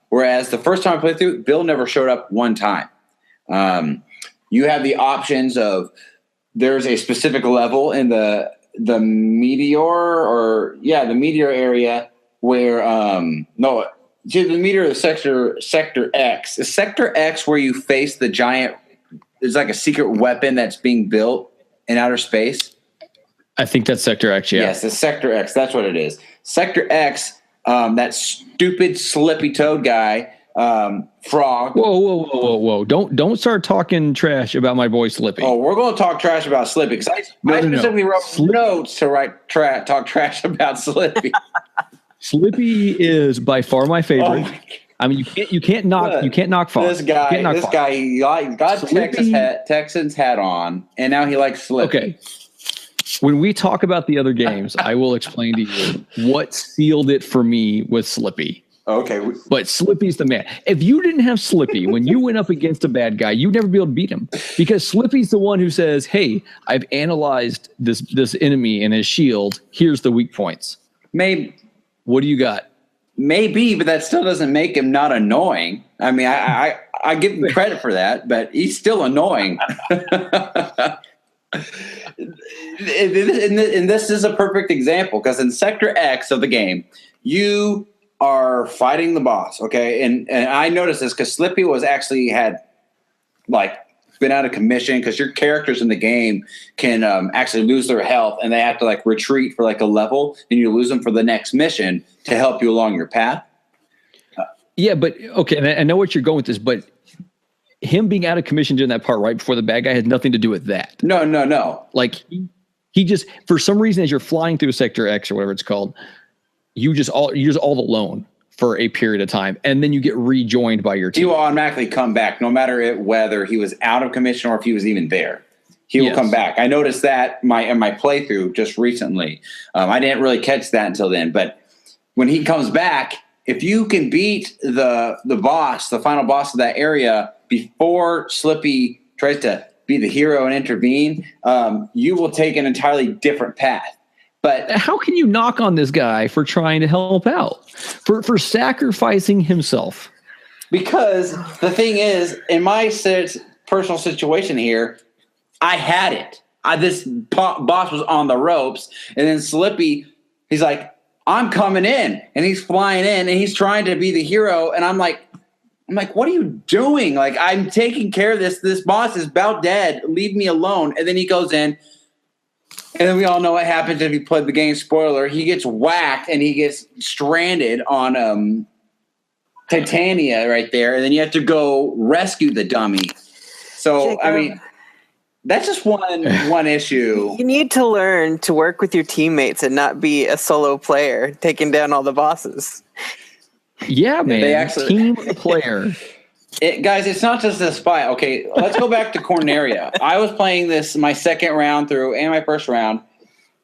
Whereas the first time I played through, Bill never showed up one time. You have the options of there's a specific level in the meteor the meteor area where the meteor of Sector X. Is Sector X where you face the giant? There's like a secret weapon that's being built in outer space. I think that's Sector X, yeah. Yes, it's Sector X. That's what it is. Sector X, that stupid Slippy Toad guy, Frog. Whoa. Don't start talking trash about my boy Slippy. Oh, we're going to talk trash about Slippy because I specifically wrote notes to talk trash about Slippy. Slippy is by far my favorite. I mean, you can't knock Fox. This guy, he got Texans hat on, and now he likes Slippy. Okay. When we talk about the other games, I will explain to you what sealed it for me with Slippy. Okay. But Slippy's the man. If you didn't have Slippy, when you went up against a bad guy, you'd never be able to beat him. Because Slippy's the one who says, hey, I've analyzed this enemy and his shield. Here's the weak points. Maybe. What do you got? Maybe, but that still doesn't make him not annoying. I mean, I give him credit for that, but he's still annoying. And this is a perfect example because in Sector X of the game, you are fighting the boss, okay? And I noticed this because Slippy had like been out of commission, because your characters in the game can actually lose their health, and they have to like retreat for like a level, and you lose them for the next mission to help you along your path. Yeah, but okay, and I know what you're going with this, but him being out of commission during that part right before the bad guy has nothing to do with that. No. Like he just, for some reason, as you're flying through Sector X or whatever it's called, you're just all alone for a period of time, and then you get rejoined by your team. He will automatically come back, no matter whether he was out of commission or if he was even there. He will come back. I noticed that in my playthrough just recently. I didn't really catch that until then, but when he comes back, if you can beat the boss, the final boss of that area, before Slippy tries to be the hero and intervene, you will take an entirely different path. But how can you knock on this guy for trying to help out, for sacrificing himself? Because the thing is, in my personal situation here, I had it. This boss was on the ropes, and then Slippy, he's like, I'm coming in, and he's flying in, and he's trying to be the hero, and I'm like, what are you doing? Like, I'm taking care of this. This boss is about dead. Leave me alone. And then he goes in, and then we all know what happens if you played the game. Spoiler: he gets whacked, and he gets stranded on Titania right there, and then you have to go rescue the dummy. So, Jacob, I mean, that's just one issue. You need to learn to work with your teammates and not be a solo player taking down all the bosses. Yeah, man. They actually team player. Guys, it's not just this fight. Okay, let's go back to Corneria. I was playing this my second round through and my first round.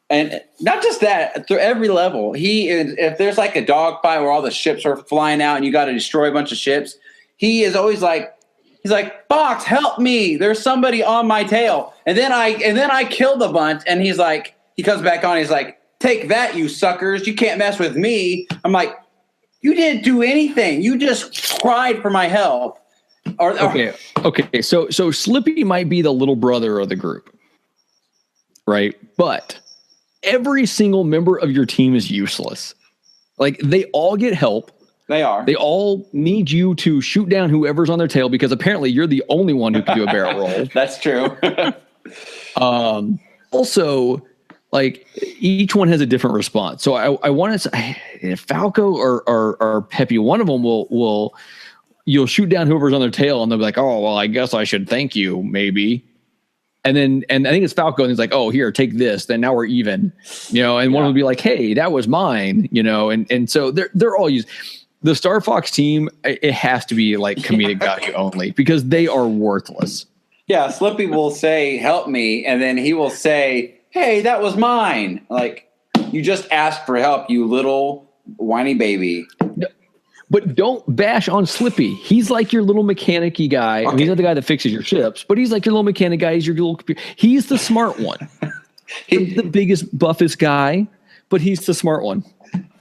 And not just that, through every level, if there's like a dogfight where all the ships are flying out and you got to destroy a bunch of ships, he is always like, he's like, Fox, help me. There's somebody on my tail. And then I killed a bunch, and he comes back on, he's like, take that, you suckers. You can't mess with me. I'm like, you didn't do anything. You just cried for my help. Okay. So Slippy might be the little brother of the group, right? But every single member of your team is useless. Like, they all get help. They are. They all need you to shoot down whoever's on their tail, because apparently you're the only one who can do a barrel roll. That's true. Also, like, each one has a different response. So I want to say, Falco or Peppy, one of them you'll shoot down whoever's on their tail, and they'll be like, oh, well, I guess I should thank you, maybe. And I think it's Falco, and he's like, oh, here, take this. Then now we're even, and one will be like, hey, that was mine, and so they're all used. The Star Fox team, it has to be like comedic value only, because they are worthless. Yeah, Slippy will say, help me, and then he will say, hey, that was mine. Like, you just asked for help, you little whiny baby. But don't bash on Slippy. He's like your little mechanic-y guy. Okay. I mean, he's not the guy that fixes your ships, but he's like your little mechanic guy. He's your little computer. He's the smart one. He's the biggest, buffest guy, but he's the smart one.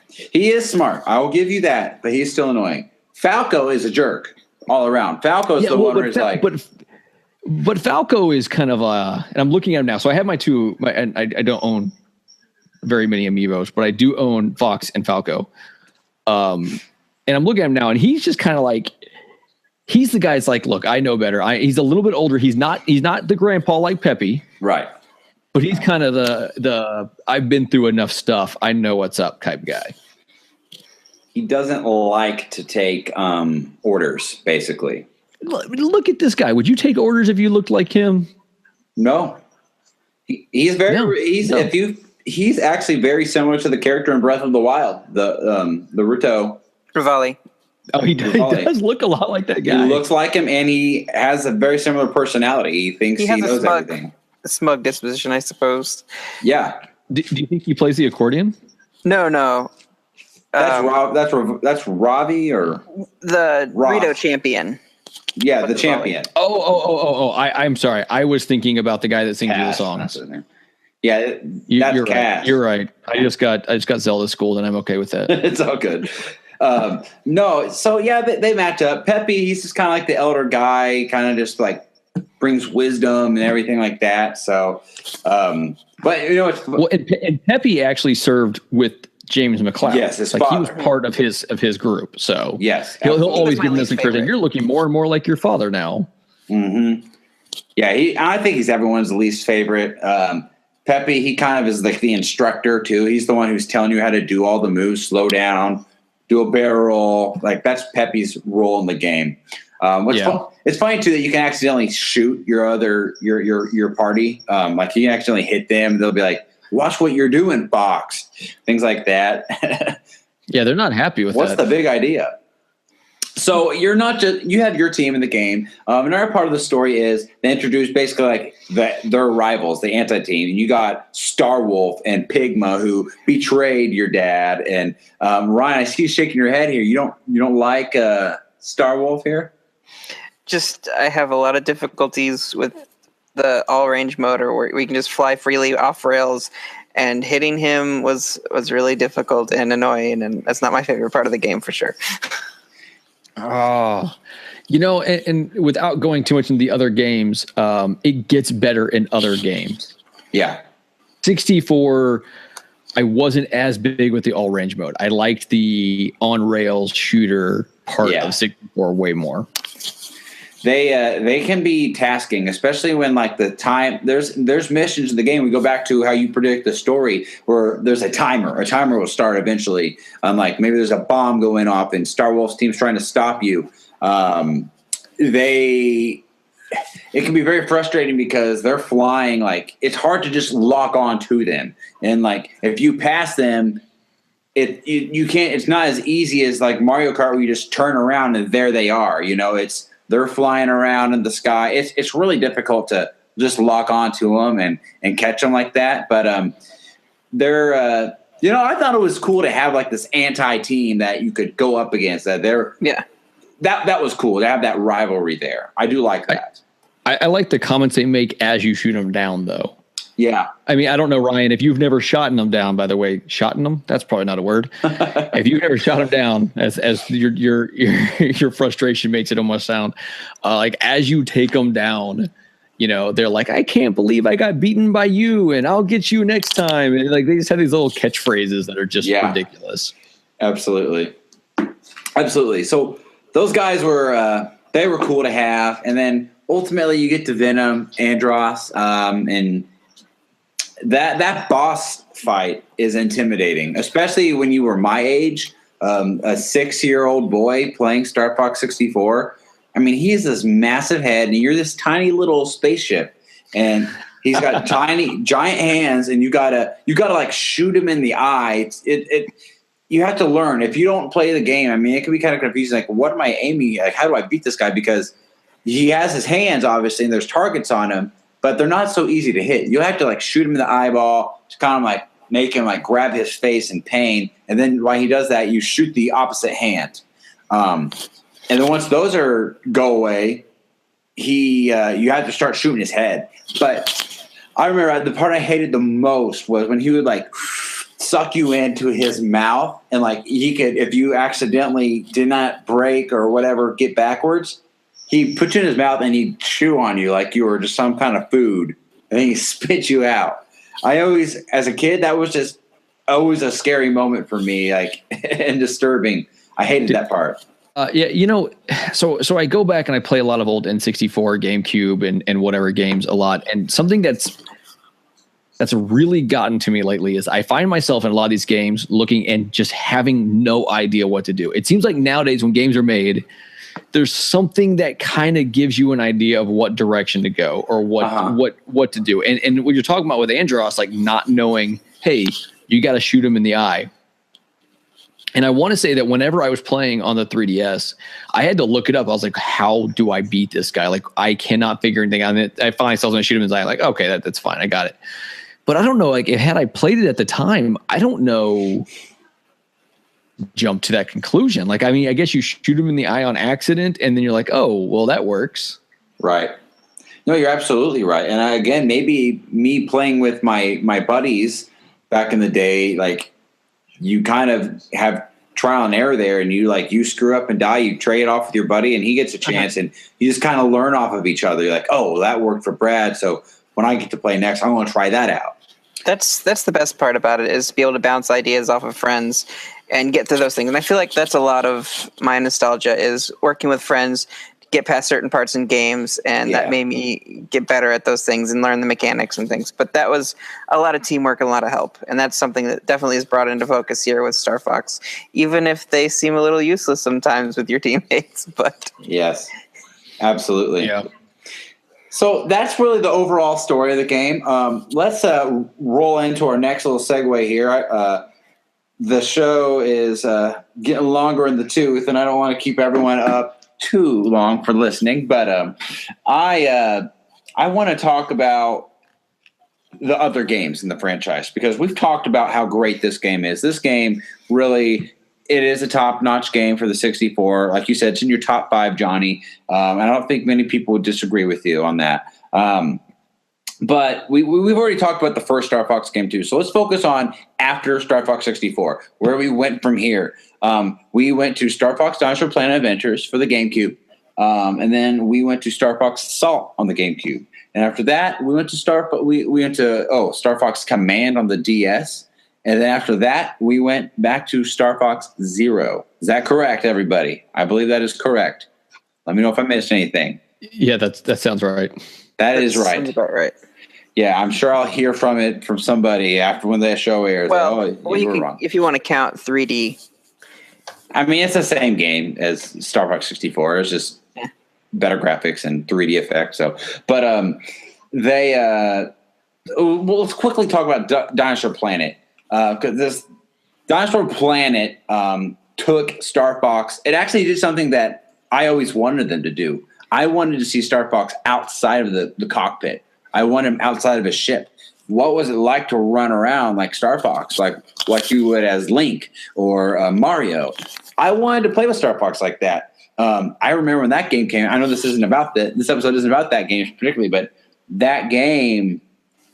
He is smart. I will give you that, but he's still annoying. Falco is a jerk all around. Falco is the one who's like... But Falco is kind of and I'm looking at him now. So I have and I don't own very many amiibos, but I do own Fox and Falco. And I'm looking at him now, and he's just kind of like, he's the guy's like, look, I know better. He's a little bit older. He's not the grandpa like Peppy. Right. But he's kind of the I've been through enough stuff, I know what's up type guy. He doesn't like to take orders, basically. Look at this guy. Would you take orders if you looked like him? No. He's actually very similar to the character in Breath of the Wild, the Ruto. Revali. Oh, he does look a lot like that guy. He looks like him, and he has a very similar personality. He thinks he knows everything. A smug disposition, I suppose. Yeah. Do you think he plays the accordion? No. That's Ravi or the Rito champion. Yeah, the champion. Oh! I'm sorry. I was thinking about the guy that sings you the songs. Yeah, you're Cass. Right. You're right. I just got Zelda schooled, and I'm okay with that. It's all good. No, so yeah, they match up. Peppy, he's just kind of like the elder guy, kind of just like brings wisdom and everything like that. So, but it's and Peppy actually served with James McCloud. Yes, his father. He was part of his group. So yes, he'll always give him this encouragement. You're looking more and more like your father now. Mm-hmm. Yeah, I think he's everyone's least favorite. Pepe, he kind of is like the instructor too. He's the one who's telling you how to do all the moves, slow down, do a barrel roll. Like that's Pepe's role in the game. It's funny too that you can accidentally shoot your party. Like you can accidentally hit them. They'll be like, "Watch what you're doing, Fox." Things like that. Yeah, they're not happy with that. What's the big idea? So you're not just you have your team in the game. Another part of the story is they introduce basically like their rivals, the anti-team. And you got Starwolf and Pigma who betrayed your dad. And Ryan, I see you shaking your head here. You don't like Starwolf here? Just I have a lot of difficulties with the all range motor where we can just fly freely off rails. And hitting him was really difficult and annoying, and that's not my favorite part of the game for sure. Oh, and without going too much into the other games, it gets better in other games. Yeah. 64, I wasn't as big with the all range mode. I liked the on rails shooter part of 64 way more. They can be tasking, especially when like the time there's missions in the game. We go back to how you predict the story where there's a timer. A timer will start eventually. Like maybe there's a bomb going off and Starwolf's team's trying to stop you. It can be very frustrating because they're flying. Like it's hard to just lock on to them. And like if you pass them, you can't. It's not as easy as like Mario Kart where you just turn around and there they are. They're flying around in the sky. It's really difficult to just lock onto them and catch them like that. But they're I thought it was cool to have like this anti-team that you could go up against. That was cool to have that rivalry there. I do like that. I like the comments they make as you shoot them down, though. Yeah. I mean, I don't know, Ryan, if you've never shot them down, by the way, shotting them, that's probably not a word. If you've never shot them down, as your frustration makes it almost sound, like as you take them down, they're like, I can't believe I got beaten by you and I'll get you next time. And like, they just have these little catchphrases that are just ridiculous. Absolutely. So those guys they were cool to have. And then ultimately you get to Venom, Andross, and that boss fight is intimidating, especially when you were my age, a 6-year-old boy playing Star Fox 64. I mean, he has this massive head, and you're this tiny little spaceship, and he's got giant hands, and you gotta like shoot him in the eye. You have to learn. If you don't play the game, I mean, it can be kind of confusing. Like, what am I aiming? Like, how do I beat this guy? Because he has his hands, obviously, and there's targets on him. But they're not so easy to hit. You have to like shoot him in the eyeball to kind of like make him like grab his face in pain. And then while he does that, you shoot the opposite hand. And then once those go away, you have to start shooting his head. But I remember the part I hated the most was when he would like suck you into his mouth and like he could, if you accidentally did not break or whatever, get backwards, he put you in his mouth and he'd chew on you like you were just some kind of food, and then he spit you out. I always, as a kid, that was just always a scary moment for me, like and disturbing. I hated that part. So I go back and I play a lot of old N64, GameCube, and whatever games a lot. And something that's really gotten to me lately is I find myself in a lot of these games looking and just having no idea what to do. It seems like nowadays when games are made, there's something that kind of gives you an idea of what direction to go or what to do. And what you're talking about with Andross, like not knowing, hey, you got to shoot him in the eye. And I want to say that whenever I was playing on the 3DS, I had to look it up. I was like, how do I beat this guy? Like, I cannot figure anything out. And I find myself when I shoot him in his eye, like, okay, that's fine. I got it. But I don't know, like, had I played it at the time, I don't know, jump to that conclusion. Like, I mean, I guess you shoot him in the eye on accident, and then you're like, oh, well, that works. Right. No, you're absolutely right. And again, maybe me playing with my buddies back in the day, like, you kind of have trial and error there, and you screw up and die, you trade it off with your buddy, and he gets a chance, and you just kind of learn off of each other. You're like, oh, that worked for Brad, so when I get to play next, I want to try that out. That's the best part about it, is to be able to bounce ideas off of friends and get through those things. And I feel like that's a lot of my nostalgia, is working with friends, get past certain parts in games, and that made me get better at those things and learn the mechanics and things. But that was a lot of teamwork and a lot of help, and that's something that definitely is brought into focus here with Star Fox, even if they seem a little useless sometimes with your teammates. But yes, absolutely. Yeah. So that's really the overall story of the game. Let's roll into our next little segue here. The show is getting longer in the tooth, and I don't want to keep everyone up too long for listening. But I want to talk about the other games in the franchise, because we've talked about how great this game is. This game really, it is a top-notch game for the 64. Like you said, it's in your top 5, Johnny. And I don't think many people would disagree with you on that. But we've already talked about the first Star Fox game too. So let's focus on after Star Fox 64, where we went from here. We went to Star Fox Dinosaur Planet Adventures for the GameCube. And then we went to Star Fox Assault on the GameCube. And after that, we went to Star Fox Command on the DS. And then after that, we went back to Star Fox Zero. Is that correct, everybody? I believe that is correct. Let me know if I missed anything. Yeah, that sounds right. That is right. Sounds about right. Yeah, I'm sure I'll hear from somebody after when the show airs. Well, you were wrong. If you want to count 3D. I mean, it's the same game as Star Fox 64. It's just better graphics and 3D effects. So, but let's quickly talk about Dinosaur Planet, because this Dinosaur Planet took Star Fox. It actually did something that I always wanted them to do. I wanted to see Star Fox outside of the cockpit. I want him outside of a ship. What was it like to run around like Star Fox, like you would as Link or Mario? I wanted to play with Star Fox like that. I remember when that game came. I know this episode isn't about that game particularly, but that game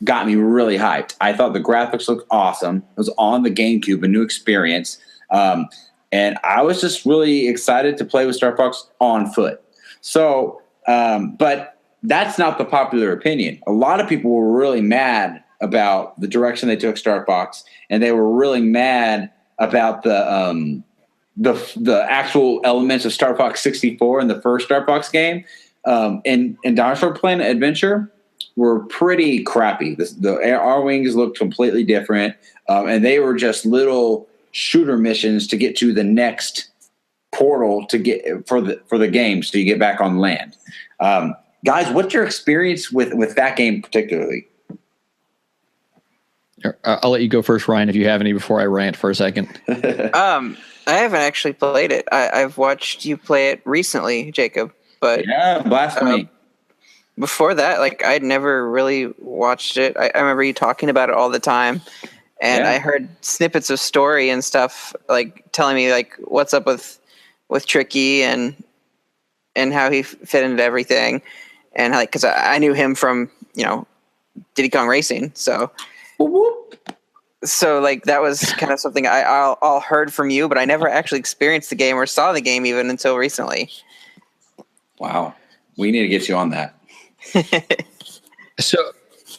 got me really hyped. I thought the graphics looked awesome. It was on the GameCube, a new experience. And I was just really excited to play with Star Fox on foot. So, but that's not the popular opinion. A lot of people were really mad about the direction they took Star Fox, and they were really mad about the actual elements of Star Fox 64 in the first Star Fox game. And Dinosaur Planet Adventure were pretty crappy. Our wings looked completely different, and they were just little shooter missions to get to the next portal to get for the game, so you get back on land. Guys, what's your experience with that game particularly? I'll let you go first, Ryan, if you have any, before I rant for a second. I haven't actually played it. I've watched you play it recently, Jacob. But yeah, blasphemy. Before that, like, I'd never really watched it. I remember you talking about it all the time, and I heard snippets of story and stuff, like telling me like what's up with Tricky and how he fit into everything, and like, because I knew him from Diddy Kong Racing, so like that was kind of something I all heard from you, but I never actually experienced the game or saw the game even until recently. Wow, we need to get you on that.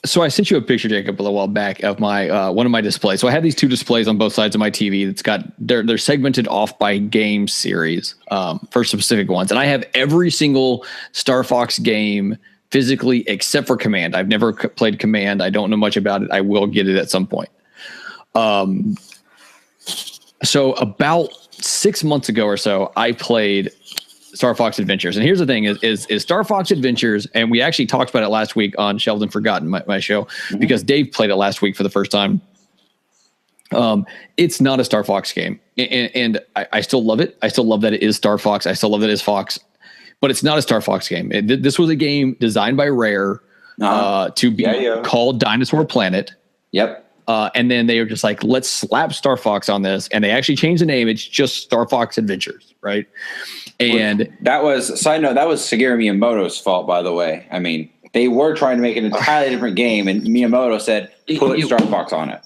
So I sent you a picture, Jacob, a little while back of my one of my displays. So I have these two displays on both sides of my TV. It's got they're segmented off by game series for specific ones, and I have every single Star Fox game physically except for Command. I've never played Command. I don't know much about it. I will get it at some point. So about 6 months ago or so, I played Star Fox Adventures. And here's the thing is Star Fox Adventures, and we actually talked about it last week on Shelved and Forgotten, my show, because Dave played it last week for the first time. It's not a Star Fox game. And I still love it. I still love that it is Star Fox. I still love that it is Fox. But it's not a Star Fox game. This was a game designed by Rare to be called Dinosaur Planet. Yep. And then they were just like, let's slap Star Fox on this. And they actually changed the name. It's just Star Fox Adventures, right? And that was, side note, that was Shigeru Miyamoto's fault, by the way. I mean, they were trying to make an entirely different game, and Miyamoto said, put Star Fox on it.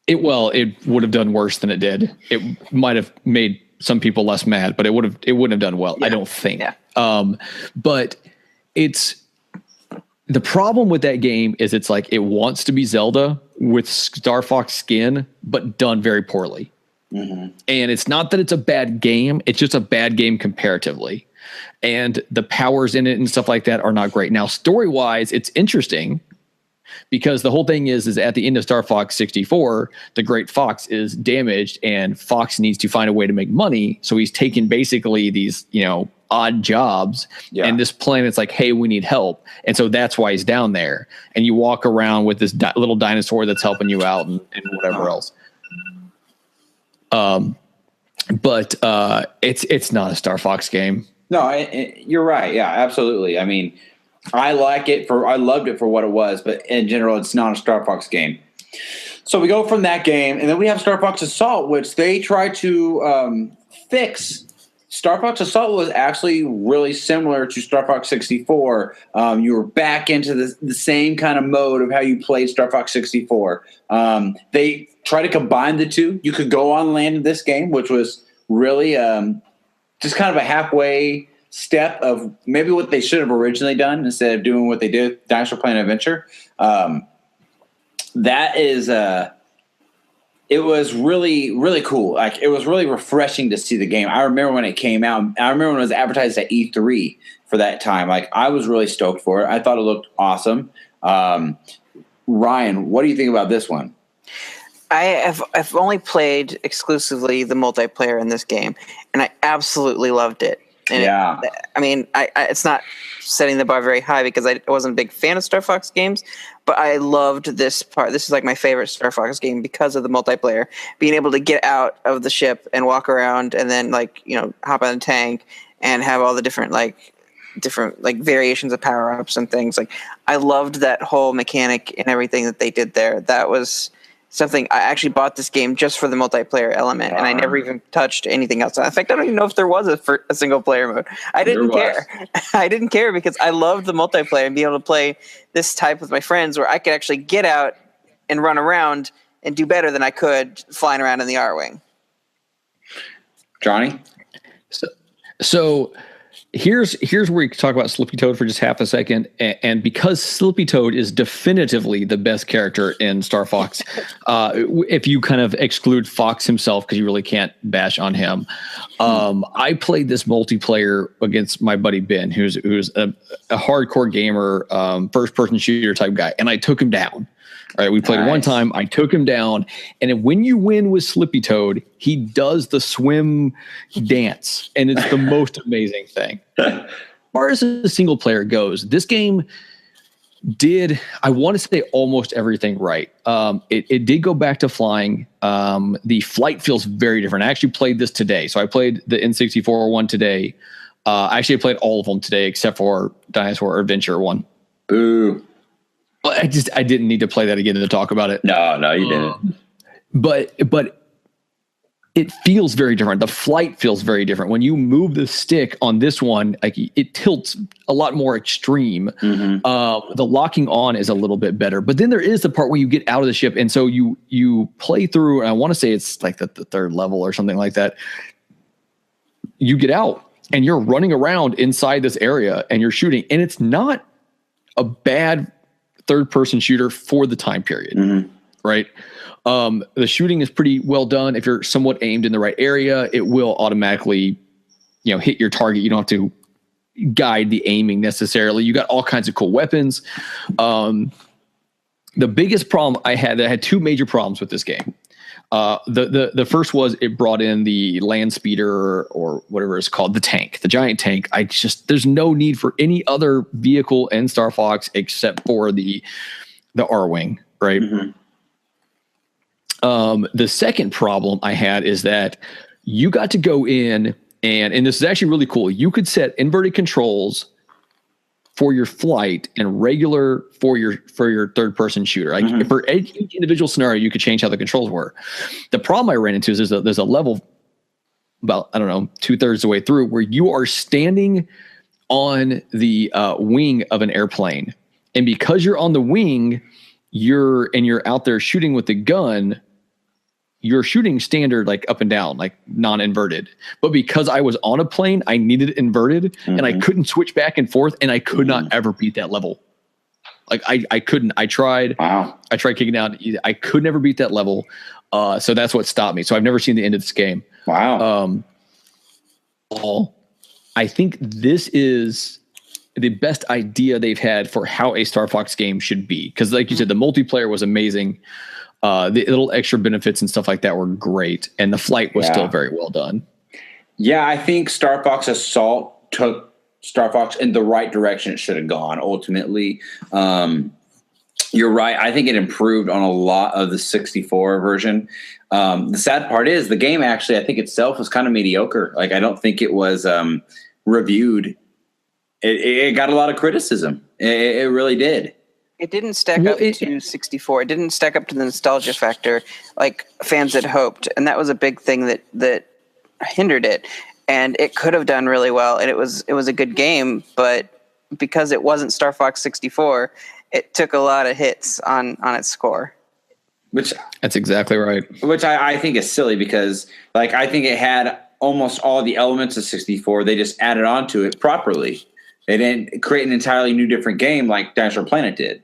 It would have done worse than it did. It might have made some people less mad, but it wouldn't have done well. Yeah. I don't think. Yeah. But the problem with that game is it's like it wants to be Zelda with Star Fox skin, but done very poorly. Mm-hmm. And it's not that it's a bad game. It's just a bad game comparatively. and the powers in it and stuff like that are not great. Now, story wise, it's interesting because the whole thing is at the end of Star Fox 64, the Great Fox is damaged and Fox needs to find a way to make money. So he's taking basically these, odd jobs, and this planet's like, hey, we need help. And so that's why he's down there. And you walk around with this little dinosaur that's helping you out and whatever else. But it's not a Star Fox game. No, you're right. Yeah, absolutely. I mean, I loved it for what it was, but in general, it's not a Star Fox game. So we go from that game, and then we have Star Fox Assault, which they try to fix. Star Fox Assault was actually really similar to Star Fox 64. You were back into the same kind of mode of how you played Star Fox 64. They try to combine the two. You could go on land in this game, which was really just kind of a halfway step of maybe what they should have originally done instead of doing what they did, Dinosaur Planet Adventure. That is it was really, really cool. Like, it was really refreshing to see the game. I remember when it came out. I remember when it was advertised at E3 for that time. Like, I was really stoked for it. I thought it looked awesome. Ryan, what do you think about this one? I've only played exclusively the multiplayer in this game, and I absolutely loved it. And I mean, it's not setting the bar very high because I wasn't a big fan of Star Fox games, but I loved this part. This is like my favorite Star Fox game because of the multiplayer. Being able to get out of the ship and walk around and then hop on a tank and have all the different variations of power-ups and things. Like, I loved that whole mechanic and everything that they did there. That was something. I actually bought this game just for the multiplayer element, and I never even touched anything else. In fact, I don't even know if there was a single player mode. I didn't care. I didn't care because I loved the multiplayer and being able to play this type with my friends where I could actually get out and run around and do better than I could flying around in the R-Wing. Johnny? So here's where we can talk about Slippy Toad for just half a second. And because Slippy Toad is definitively the best character in Star Fox, if you kind of exclude Fox himself, because you really can't bash on him. I played this multiplayer against my buddy Ben, who's a hardcore gamer, first person shooter type guy. And I took him down. All right, we played one time. I took him down, and when you win with Slippy Toad, he does the swim dance, and it's the most amazing thing. As far as the single player goes, this game did, I want to say, almost everything right. It did go back to flying. The flight feels very different. I actually played this today, so I played the N64 one today. I actually played all of them today except for Dinosaur Adventure one. Boo. I didn't need to play that again to talk about it. No, you didn't. But it feels very different. The flight feels very different. When you move the stick on this one, like, it tilts a lot more extreme. Mm-hmm. The locking on is a little bit better. But then there is the part where you get out of the ship, and so you play through, and I want to say it's like the third level or something like that. You get out, and you're running around inside this area, and you're shooting, and it's not a bad third-person shooter for the time period, right? The shooting is pretty well done. If you're somewhat aimed in the right area, it will automatically, hit your target. You don't have to guide the aiming necessarily. You got all kinds of cool weapons. The biggest problem I had two major problems with this game. The first was it brought in the land speeder or whatever it's called, the giant tank. There's no need for any other vehicle in Star Fox except for the R-Wing, right? Mm-hmm. The second problem I had is that you got to go in and this is actually really cool. You could set inverted controls for your flight and regular for your third person shooter. Like, for each individual scenario, you could change how the controls were. The problem I ran into is there's a level about, I don't know, 2/3 of the way through where you are standing on the wing of an airplane. And because you're on the wing, you're out there shooting with the gun, you're shooting standard, like up and down, like non-inverted. But because I was on a plane, I needed it inverted, and I couldn't switch back and forth, and I could not ever beat that level. Like, I couldn't. I tried. Wow. I tried kicking out. I could never beat that level. So that's what stopped me. So I've never seen the end of this game. Wow. I think this is the best idea they've had for how a Star Fox game should be. Because like you said, the multiplayer was amazing. The little extra benefits and stuff like that were great. And the flight was still very well done. Yeah, I think Star Fox Assault took Star Fox in the right direction it should have gone, ultimately. You're right. I think it improved on a lot of the 64 version. The sad part is the game actually, I think itself was kind of mediocre. Like, I don't think it was reviewed. It got a lot of criticism. It really did. It didn't stack up to 64. It didn't stack up to the nostalgia factor like fans had hoped. And that was a big thing that hindered it. And it could have done really well. And it was a good game. But because it wasn't Star Fox 64, it took a lot of hits on its score. That's exactly right. Which I think is silly because, like, I think it had almost all the elements of 64. They just added on to it properly. They didn't create an entirely new different game like Dinosaur Planet did.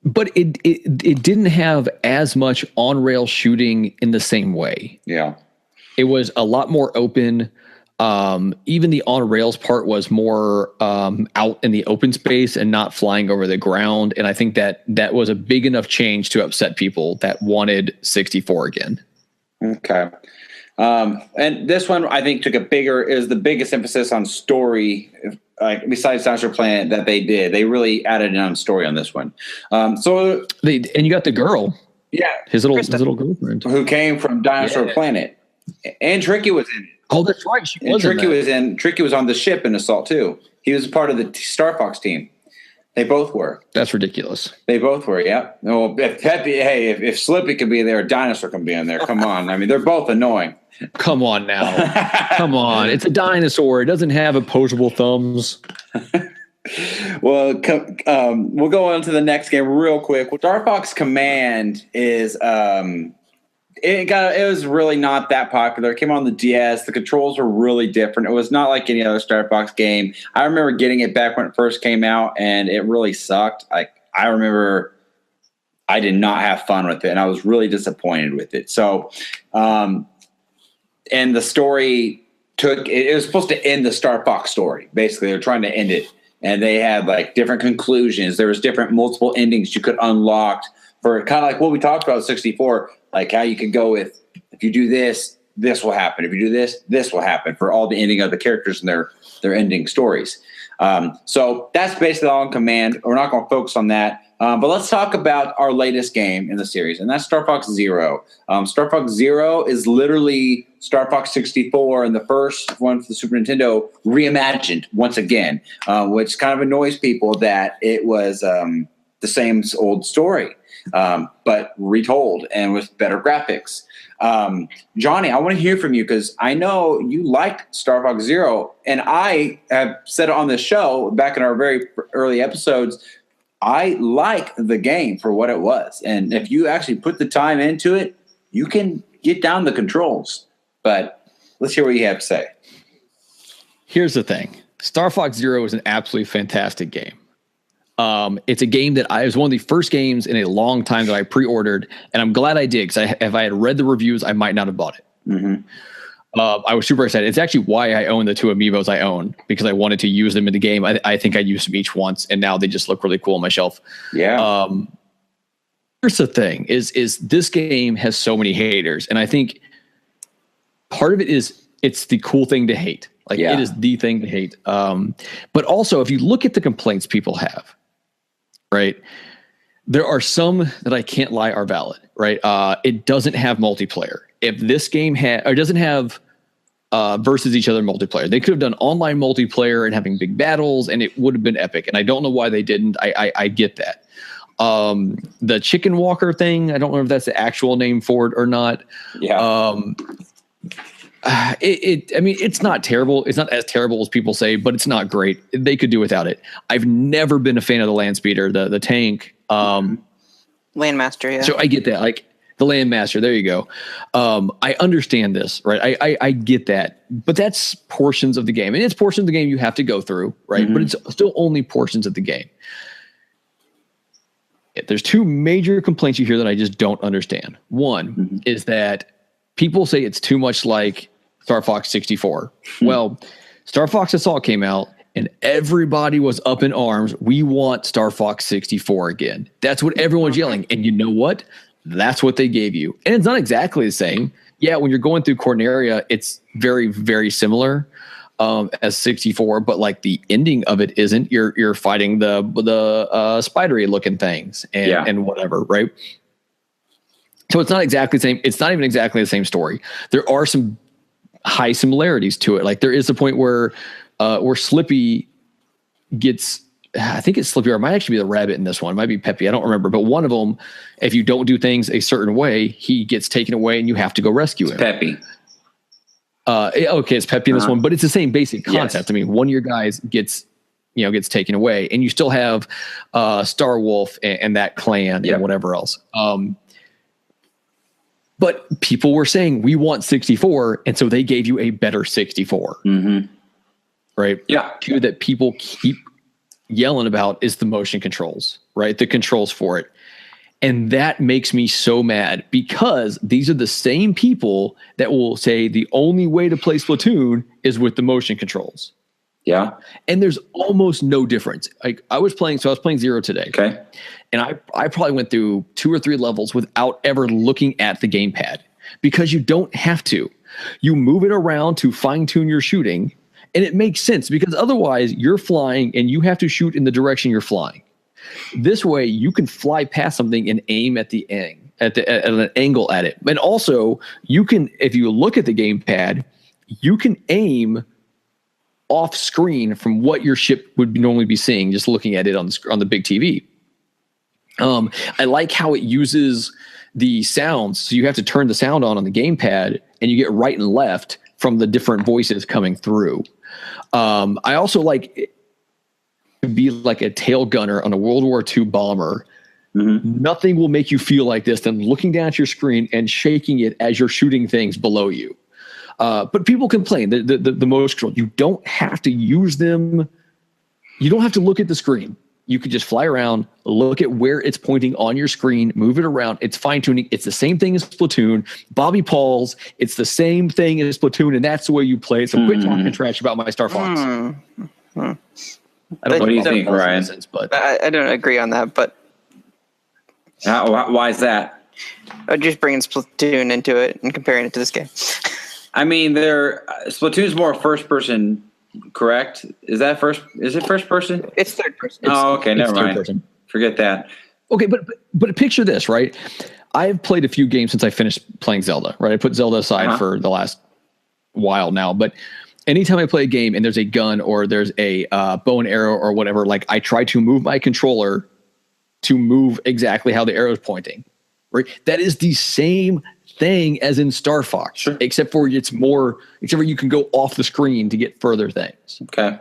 But it didn't have as much on-rail shooting in the same way. Yeah. It was a lot more open. Even the on-rails part was more out in the open space and not flying over the ground. And I think that was a big enough change to upset people that wanted 64 again. Okay. And this one, I think, is the biggest emphasis on story, like besides Dinosaur Planet, that they did. They really added in on story on this one. And you got the girl. Yeah. His little girlfriend. Who came from Dinosaur Planet. And Tricky was in it. Oh, that's right. Tricky was on the ship in Assault too. He was part of the Star Fox team. They both were. That's ridiculous. They both were. Yeah. Well, if Slippy could be there, Dinosaur can be in there. Come on. I mean, they're both annoying. Come on now. Come on. It's a dinosaur. It doesn't have opposable thumbs. Well, we'll go on to the next game real quick. Star Fox Command is it was really not that popular. It came on the DS. The controls were really different. It was not like any other Star Fox game. I remember getting it back when it first came out, and it really sucked. I remember I did not have fun with it, and I was really disappointed with it. So, and the story it was supposed to end the Star Fox story. Basically, they're trying to end it, and they had like different conclusions. There was different multiple endings you could unlock for kind of like what we talked about 64, like how you could go with, if you do this, this will happen. If you do this, this will happen for all the ending of the characters and their ending stories. So that's basically all in Command. We're not going to focus on that. But let's talk about our latest game in the series, and that's Star Fox Zero. Star Fox Zero is literally Star Fox 64 and the first one for the Super Nintendo reimagined once again, which kind of annoys people that it was the same old story, but retold and with better graphics. Johnny, I want to hear from you because I know you liked Star Fox Zero, and I have said it on the show back in our very early episodes. I like the game for what it was. And if you actually put the time into it, you can get down the controls. But let's hear what you have to say. Here's the thing. Star Fox Zero is an absolutely fantastic game. It's a game that it was one of the first games in a long time that I pre-ordered, and I'm glad I did because if I had read the reviews, I might not have bought it. Mm-hmm. I was super excited. It's actually why I own the two amiibos I own, because I wanted to use them in the game. I think I used them each once, and now they just look really cool on my shelf. Yeah. Here's the thing: is this game has so many haters, and I think part of it is it's the cool thing to hate. Like it is the thing to hate. But also, if you look at the complaints people have, right? There are some that I can't lie are valid, right? It doesn't have multiplayer. If this game doesn't have versus each other multiplayer, they could have done online multiplayer and having big battles, and it would have been epic. And I don't know why they didn't. I get that. The Chicken Walker thing, I don't know if that's the actual name for it or not. Yeah. I mean, it's not terrible. It's not as terrible as people say, but it's not great. They could do without it. I've never been a fan of the land speeder, the tank. Landmaster, yeah. So I get that. Like the Landmaster, there you go. I understand this, right? I get that, but that's portions of the game, and it's portions of the game you have to go through, right? Mm-hmm. But it's still only portions of the game. There's two major complaints you hear that I just don't understand. One is that people say it's too much like Star Fox 64. Well, Star Fox Assault came out, and everybody was up in arms. We want Star Fox 64 again. That's what everyone's yelling. And you know what? That's what they gave you. And it's not exactly the same. Yeah, when you're going through Corneria, it's very, very similar as 64, but like the ending of it isn't. You're fighting the spidery looking things and whatever, right? So it's not exactly the same. It's not even exactly the same story. There are some high similarities to it. Like there is a point where Slippy gets, I think it's Slippy, or it might actually be the rabbit in this one. It might be Peppy. I don't remember. But one of them, if you don't do things a certain way, he gets taken away and you have to go rescue him. Peppy. Okay, it's Peppy in this one, but it's the same basic concept. Yes. I mean, one of your guys gets taken away, and you still have Star Wolf and that clan and whatever else. But people were saying we want 64, and so they gave you a better 64. Mm-hmm. Right? Yeah. Two that people keep yelling about is the motion controls, right? The controls for it. And that makes me so mad because these are the same people that will say the only way to play Splatoon is with the motion controls. Yeah. And there's almost no difference. Like I was playing Zero today. Okay. And I probably went through 2 or 3 levels without ever looking at the gamepad because you don't have to. You move it around to fine tune your shooting, and it makes sense because otherwise you're flying and you have to shoot in the direction you're flying. This way you can fly past something and aim at at an angle at it. And also you can, if you look at the gamepad, you can aim off screen from what your ship would normally be seeing, just looking at it on the big TV. I like how it uses the sounds. So you have to turn the sound on the gamepad and you get right and left from the different voices coming through. I also like to be like a tail gunner on a World War II bomber. Mm-hmm. Nothing will make you feel like this than looking down at your screen and shaking it as you're shooting things below you. But people complain the motion control. You don't have to use them. You don't have to look at the screen. You could just fly around, look at where it's pointing on your screen, move it around. It's fine tuning. It's the same thing as Splatoon. Bobby Paul's. It's the same thing as Splatoon, and that's the way you play it. So quit talking trash about my Star Fox. I don't know what do you think, Ryan? But I don't agree on that. But why is that? I'm just bringing Splatoon into it and comparing it to this game. I mean, Splatoon's more first person, correct? Is it first person? It's third person. Okay, never mind. Forget that. Okay, but picture this, right? I've played a few games since I finished playing Zelda, right? I put Zelda aside for the last while now, but anytime I play a game and there's a gun or there's a bow and arrow or whatever, like I try to move my controller to move exactly how the arrow is pointing, right? That is the same thing as in Star Fox, sure. except for you can go off the screen to get further things. Okay.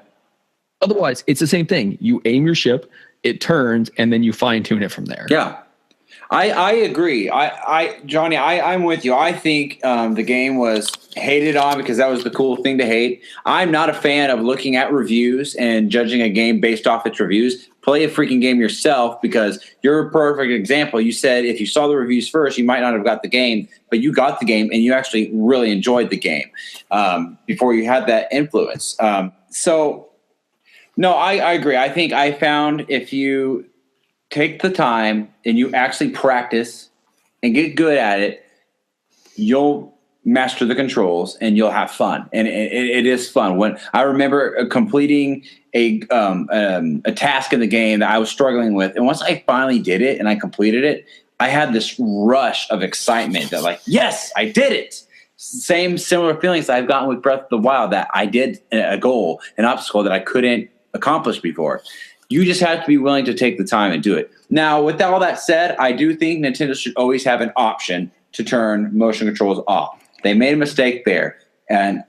Otherwise, it's the same thing. You aim your ship, it turns, and then you fine tune it from there. Yeah. I agree. Johnny, I'm with you. I think the game was hated on because that was the cool thing to hate. I'm not a fan of looking at reviews and judging a game based off its reviews. Play a freaking game yourself because you're a perfect example. You said if you saw the reviews first, you might not have got the game, but you got the game and you actually really enjoyed the game before you had that influence. No, I agree. I think I found if you take the time and you actually practice and get good at it, you'll master the controls and you'll have fun. And it is fun. When I remember completing a task in the game that I was struggling with, and once I finally did it and I completed it, I had this rush of excitement that like, yes, I did it. Similar feelings I've gotten with Breath of the Wild, that I did a goal, an obstacle that I couldn't accomplish before. You just have to be willing to take the time and do it. Now, with all that said, I do think Nintendo should always have an option to turn motion controls off. They made a mistake there. And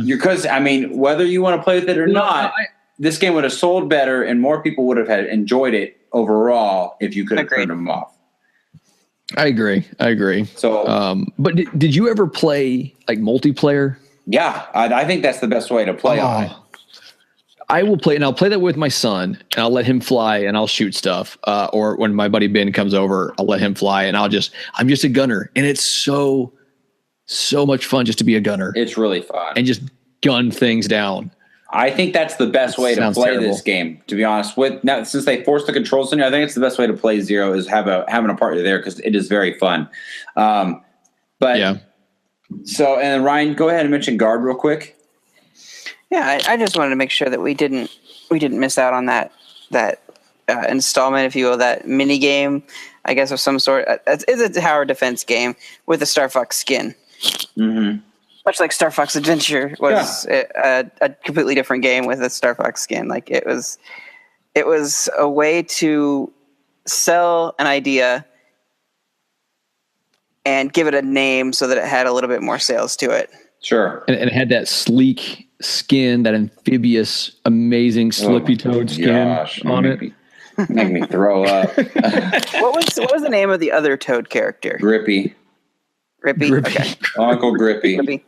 because I mean, whether you want to play with it or not, this game would have sold better and more people would have enjoyed it overall if you could have turned them off. I agree. So, but did you ever play like multiplayer? Yeah, I think that's the best way to play on it. I will play, and I'll play that with my son, and I'll let him fly, and I'll shoot stuff. Or when my buddy Ben comes over, I'll let him fly, and I'm just a gunner, and it's so much fun just to be a gunner. It's really fun, and just gun things down. I think that's the best way to play this game, to be honest. With now, since they forced the controls in here, I think it's the best way to play Zero is having a partner there because it is very fun. But yeah. So, and then Ryan, go ahead and mention Guard real quick. Yeah, I just wanted to make sure that we didn't miss out on that installment, if you will, that mini game, I guess, of some sort. It's a tower defense game with a Star Fox skin. Mm-hmm. Much like Star Fox Adventure was a completely different game with a Star Fox skin. Like it was a way to sell an idea and give it a name so that it had a little bit more sales to it. Sure. And it had that sleek skin, that amphibious, amazing slippy toad skin on it. Make me throw up. What was the name of the other Toad character? Grippy. Okay. Uncle Grippy.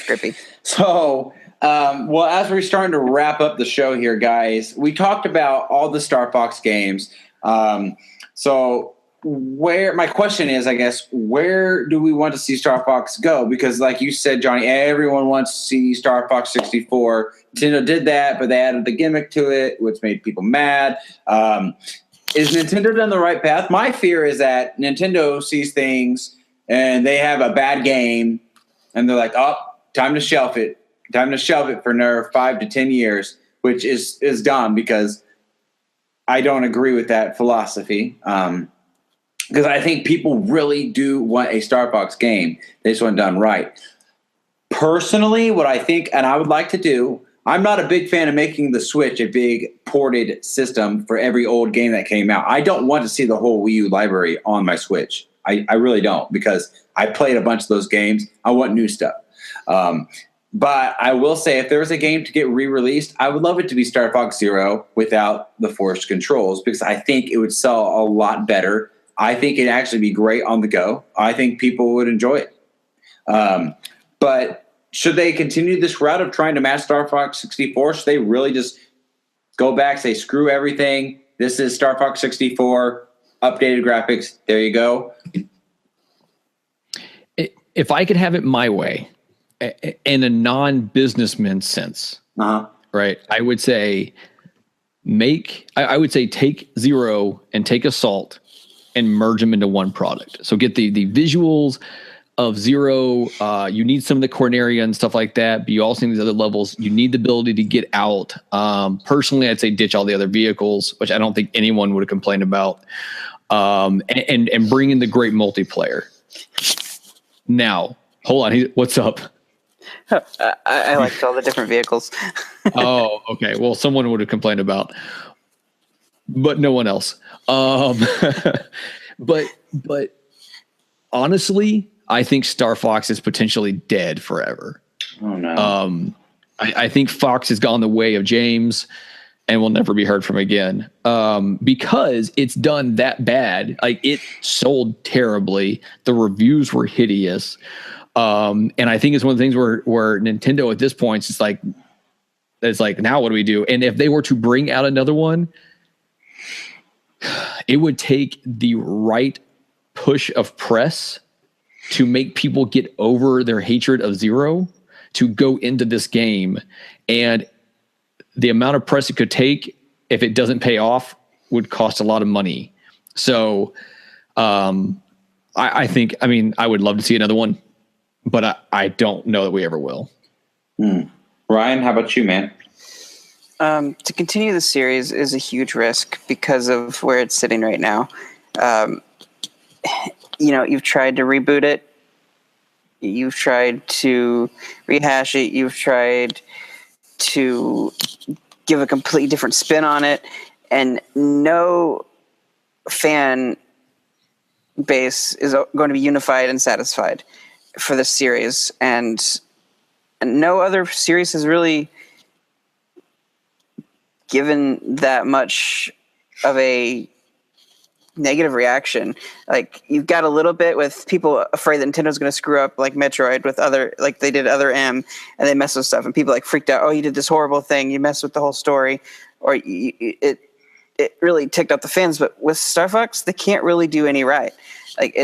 Grippy. So, well, as we're starting to wrap up the show here, guys, we talked about all the Star Fox games. So my question is, I guess, where do we want to see Star Fox go? Because like you said, Johnny, everyone wants to see Star Fox 64. Nintendo did that, but they added the gimmick to it, which made people mad. Is Nintendo down the right path? My fear is that Nintendo sees things and they have a bad game and they're like, oh, time to shelf it. Time to shelve it for another 5 to 10 years, which is dumb because I don't agree with that philosophy. Because I think people really do want a Star Fox game. They just want it done right. Personally, what I think, and I would like to do, I'm not a big fan of making the Switch a big ported system for every old game that came out. I don't want to see the whole Wii U library on my Switch. I really don't, because I played a bunch of those games. I want new stuff. But I will say, if there was a game to get re-released, I would love it to be Star Fox Zero without the forced controls, because I think it would sell a lot better. I think it'd actually be great on the go. I think people would enjoy it. But should they continue this route of trying to match Star Fox 64? Should they really just go back, say, screw everything? This is Star Fox 64, updated graphics. There you go. If I could have it my way, in a non-businessman sense, right, I would say take Zero and take Assault and merge them into one product. So get the visuals of Zero. You need some of the Corneria and stuff like that, but you also need these other levels. You need the ability to get out. Personally, I'd say ditch all the other vehicles, which I don't think anyone would have complained about, and bring in the great multiplayer. Now, hold on. What's up? I liked all the different vehicles. Oh, okay. Well, someone would have complained about, but no one else. But honestly, I think Star Fox is potentially dead forever. Oh no. I think Fox has gone the way of James and will never be heard from again. Because it's done that bad. Like, it sold terribly. The reviews were hideous. And I think it's one of the things where Nintendo at this point is like, now what do we do? And if they were to bring out another one, it would take the right push of press to make people get over their hatred of Zero to go into this game. And the amount of press it could take, if it doesn't pay off, would cost a lot of money. So I think, I would love to see another one, but I don't know that we ever will. Ryan, how about you, man? To continue the series is a huge risk because of where it's sitting right now. You've tried to reboot it. You've tried to rehash it. You've tried to give a completely different spin on it. And no fan base is going to be unified and satisfied for this series. And no other series has really given that much of a negative reaction. Like, you've got a little bit with people afraid that Nintendo's going to screw up, like Metroid with like they did Other M, and they mess with stuff, and people like freaked out. Oh, you did this horrible thing. You messed with the whole story, or it really ticked off the fans. But with Star Fox, they can't really do any right.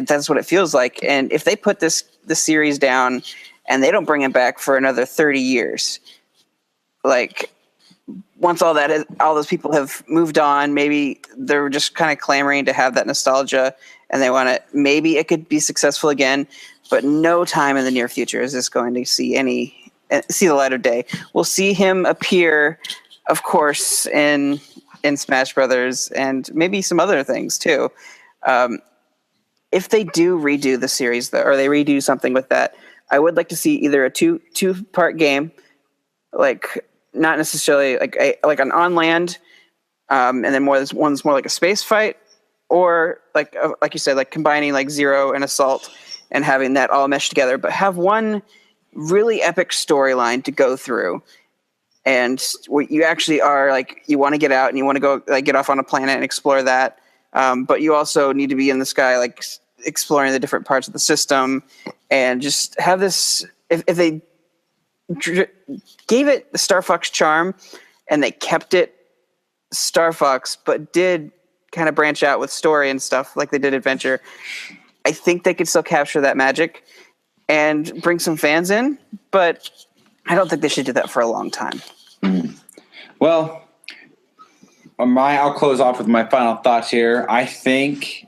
That's what it feels like. And if they put this series down and they don't bring it back for another 30 years, like once all those people have moved on, maybe they're just kind of clamoring to have that nostalgia, and they want to. Maybe it could be successful again, but no time in the near future is this going to see the light of day. We'll see him appear, of course, in Smash Brothers and maybe some other things too. If they do redo the series, though, or they redo something with that, I would like to see either a two-part game, like not necessarily like an on land, and then one's more like a space fight, or like you said, like combining like Zero and Assault and having that all meshed together, but have one really epic storyline to go through. And what you actually are like, you want to get out and you want to go like get off on a planet and explore that. But you also need to be in the sky, like exploring the different parts of the system, and just have this. If they gave it the Star Fox charm and they kept it Star Fox, but did kind of branch out with story and stuff like they did Adventure, I think they could still capture that magic and bring some fans in. But I don't think they should do that for a long time. Mm. Well, I'll close off with my final thoughts here. I think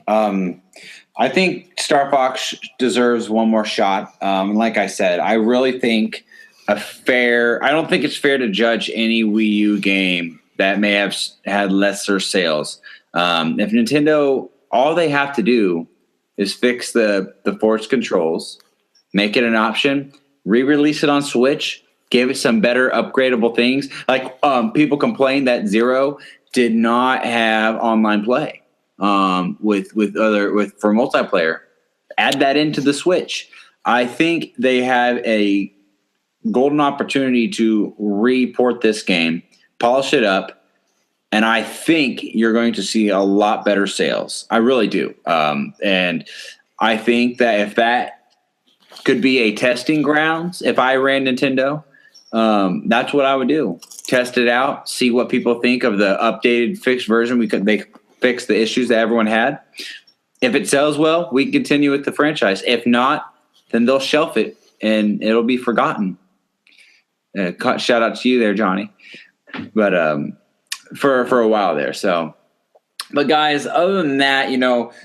Star Fox deserves one more shot. Like I said, I really think I don't think it's fair to judge any Wii U game that may have had lesser sales. If Nintendo, all they have to do is fix the Force controls, make it an option, re-release it on Switch, give it some better upgradable things. Like people complain that Zero did not have online play for multiplayer. Add that into the Switch. I think they have a golden opportunity to re-port this game, polish it up, and I think you're going to see a lot better sales. I really do. And I think that if that could be a testing grounds, if I ran Nintendo, that's what I would do. Test it out, see what people think of the updated fixed version. They fix the issues that everyone had. If it sells well, we can continue with the franchise. If not, then they'll shelf it and it'll be forgotten. Shout out to you there, Johnny. But for a while there. So, but guys, other than that,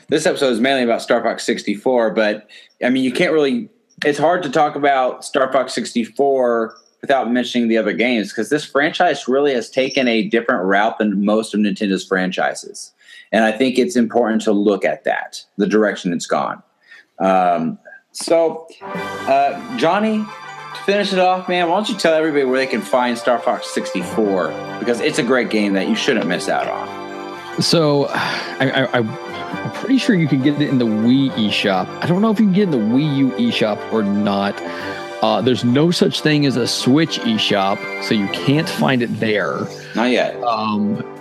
this episode is mainly about Star Fox 64. But I mean, you can't really. It's hard to talk about Star Fox 64 without mentioning the other games, because this franchise really has taken a different route than most of Nintendo's franchises. And I think it's important to look at that, the direction it's gone. So, Johnny, to finish it off, man, why don't you tell everybody where they can find Star Fox 64? Because it's a great game that you shouldn't miss out on. So, I'm pretty sure you can get it in the Wii eShop. I don't know if you can get it in the Wii U eShop or not. There's no such thing as a Switch eShop, so you can't find it there. Not yet.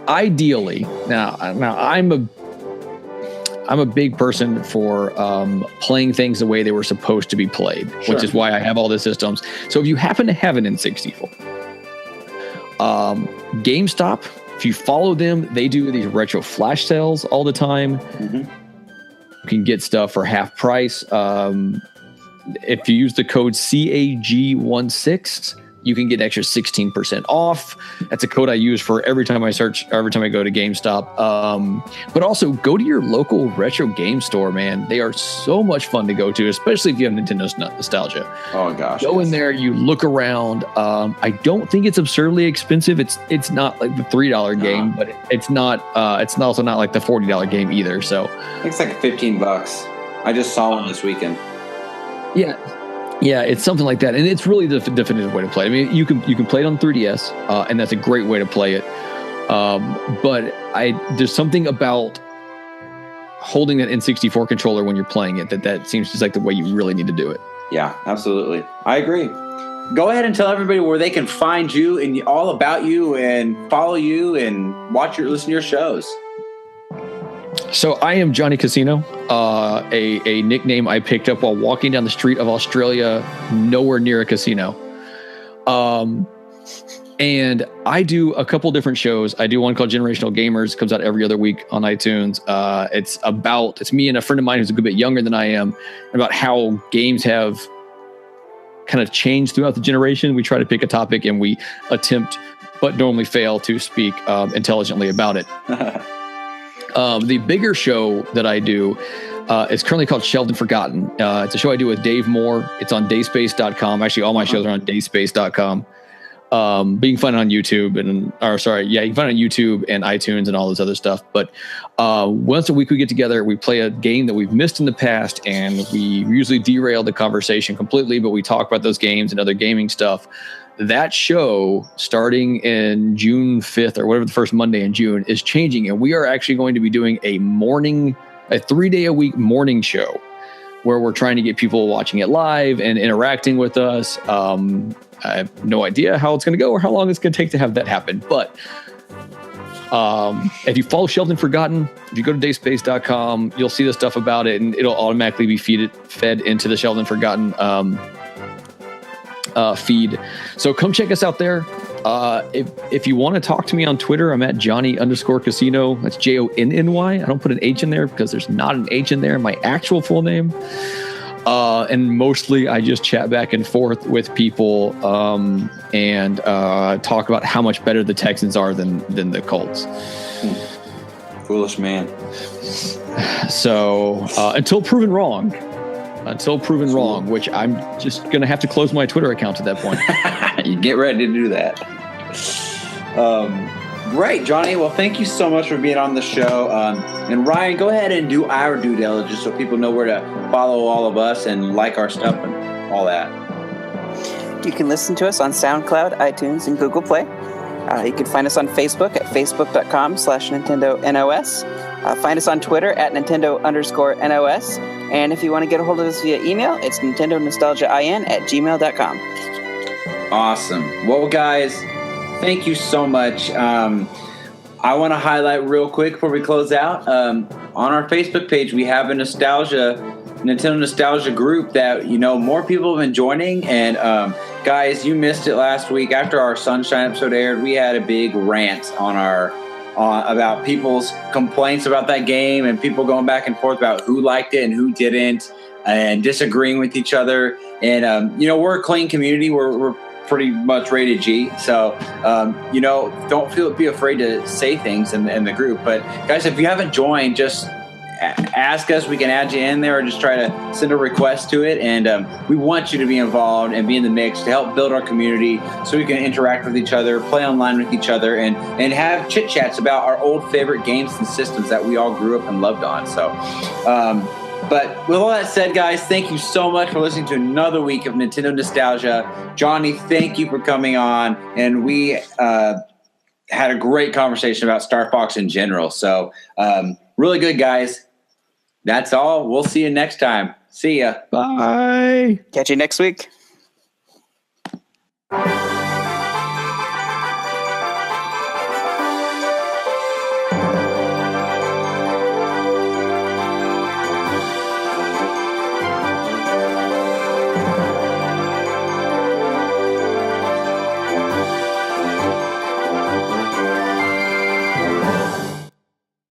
Ideally, now I'm a big person for playing things the way they were supposed to be played, sure, which is why I have all the systems. So if you happen to have an N64, GameStop, if you follow them, they do these retro flash sales all the time. Mm-hmm. You can get stuff for half price. If you use the code CAG16, you can get extra 16% off. That's a code I use for every time I go to GameStop. But also go to your local retro game store, man. They are so much fun to go to, especially if you have Nintendo nostalgia. Oh gosh. Go in there, you look around. I don't think it's absurdly expensive. It's not like the $3 game, but it's also not like the $40 game either. So I think it's like $15. I just saw one this weekend. Yeah, it's something like that, and it's really the definitive way to play it. I mean, you can play it on 3DS, and that's a great way to play it. But there's something about holding that N64 controller when you're playing it that seems just like the way you really need to do it. Yeah, absolutely, I agree. Go ahead and tell everybody where they can find you and all about you and follow you and listen to your shows. So I am Johnny Casino, a nickname I picked up while walking down the street of Australia, nowhere near a casino. And I do a couple different shows. I do one called Generational Gamers, comes out every other week on iTunes. It's me and a friend of mine who's a good bit younger than I am, about how games have kind of change throughout the generation. We try to pick a topic and we attempt, but normally fail to speak intelligently about it. The bigger show that I do is currently called Shelved and Forgotten. It's a show I do with Dave Moore. It's on dayspace.com. Actually, all my shows are on dayspace.com. But you can find it on YouTube you can find it on YouTube and iTunes and all this other stuff. But once a week we get together, we play a game that we've missed in the past, and we usually derail the conversation completely, but we talk about those games and other gaming stuff. That show, starting in June 5th or whatever the first Monday in June, is changing, and we are actually going to be doing a 3-day-a-week morning show where we're trying to get people watching it live and interacting with us. I have no idea how it's going to go or how long it's going to take to have that happen. But if you follow Shelved and Forgotten, if you go to dayspace.com, you'll see the stuff about it, and it'll automatically be fed into the Shelved and Forgotten feed. So come check us out there. If you want to talk to me on Twitter, I'm at Johnny_Casino. That's JONNY. I don't put an H in there because there's not an H in there in my actual full name. And mostly I just chat back and forth with people and talk about how much better the Texans are than the Colts. Foolish man. So until proven wrong, which I'm just going to have to close my Twitter account at that point. You get ready to do that. Great, Johnny. Well, thank you so much for being on the show. And Ryan, go ahead and do our due diligence so people know where to follow all of us and like our stuff and all that. You can listen to us on SoundCloud, iTunes, and Google Play. You can find us on Facebook at facebook.com/NintendoNOS. Find us on Twitter at Nintendo_NOS. And if you want to get a hold of us via email, it's NintendoNostalgiaIN@gmail.com. Awesome. Well, guys, thank you so much. I want to highlight real quick before we close out. On our Facebook page, we have a Nintendo Nostalgia group that, more people have been joining. And guys, you missed it last week. After our Sunshine episode aired, we had a big rant about people's complaints about that game and people going back and forth about who liked it and who didn't and disagreeing with each other. And, we're a clean community. We're pretty much rated G. So, don't be afraid to say things in the group. But guys, if you haven't joined, just ask us. We can add you in there or just try to send a request to it. And we want you to be involved and be in the mix to help build our community so we can interact with each other, play online with each other, and have chit chats about our old favorite games and systems that we all grew up and loved on. So, but with all that said, guys, thank you so much for listening to another week of Nintendo Nostalgia. Johnny, thank you for coming on. And we had a great conversation about Star Fox in general. So really good, guys. That's all. We'll see you next time. See ya. Bye. Catch you next week.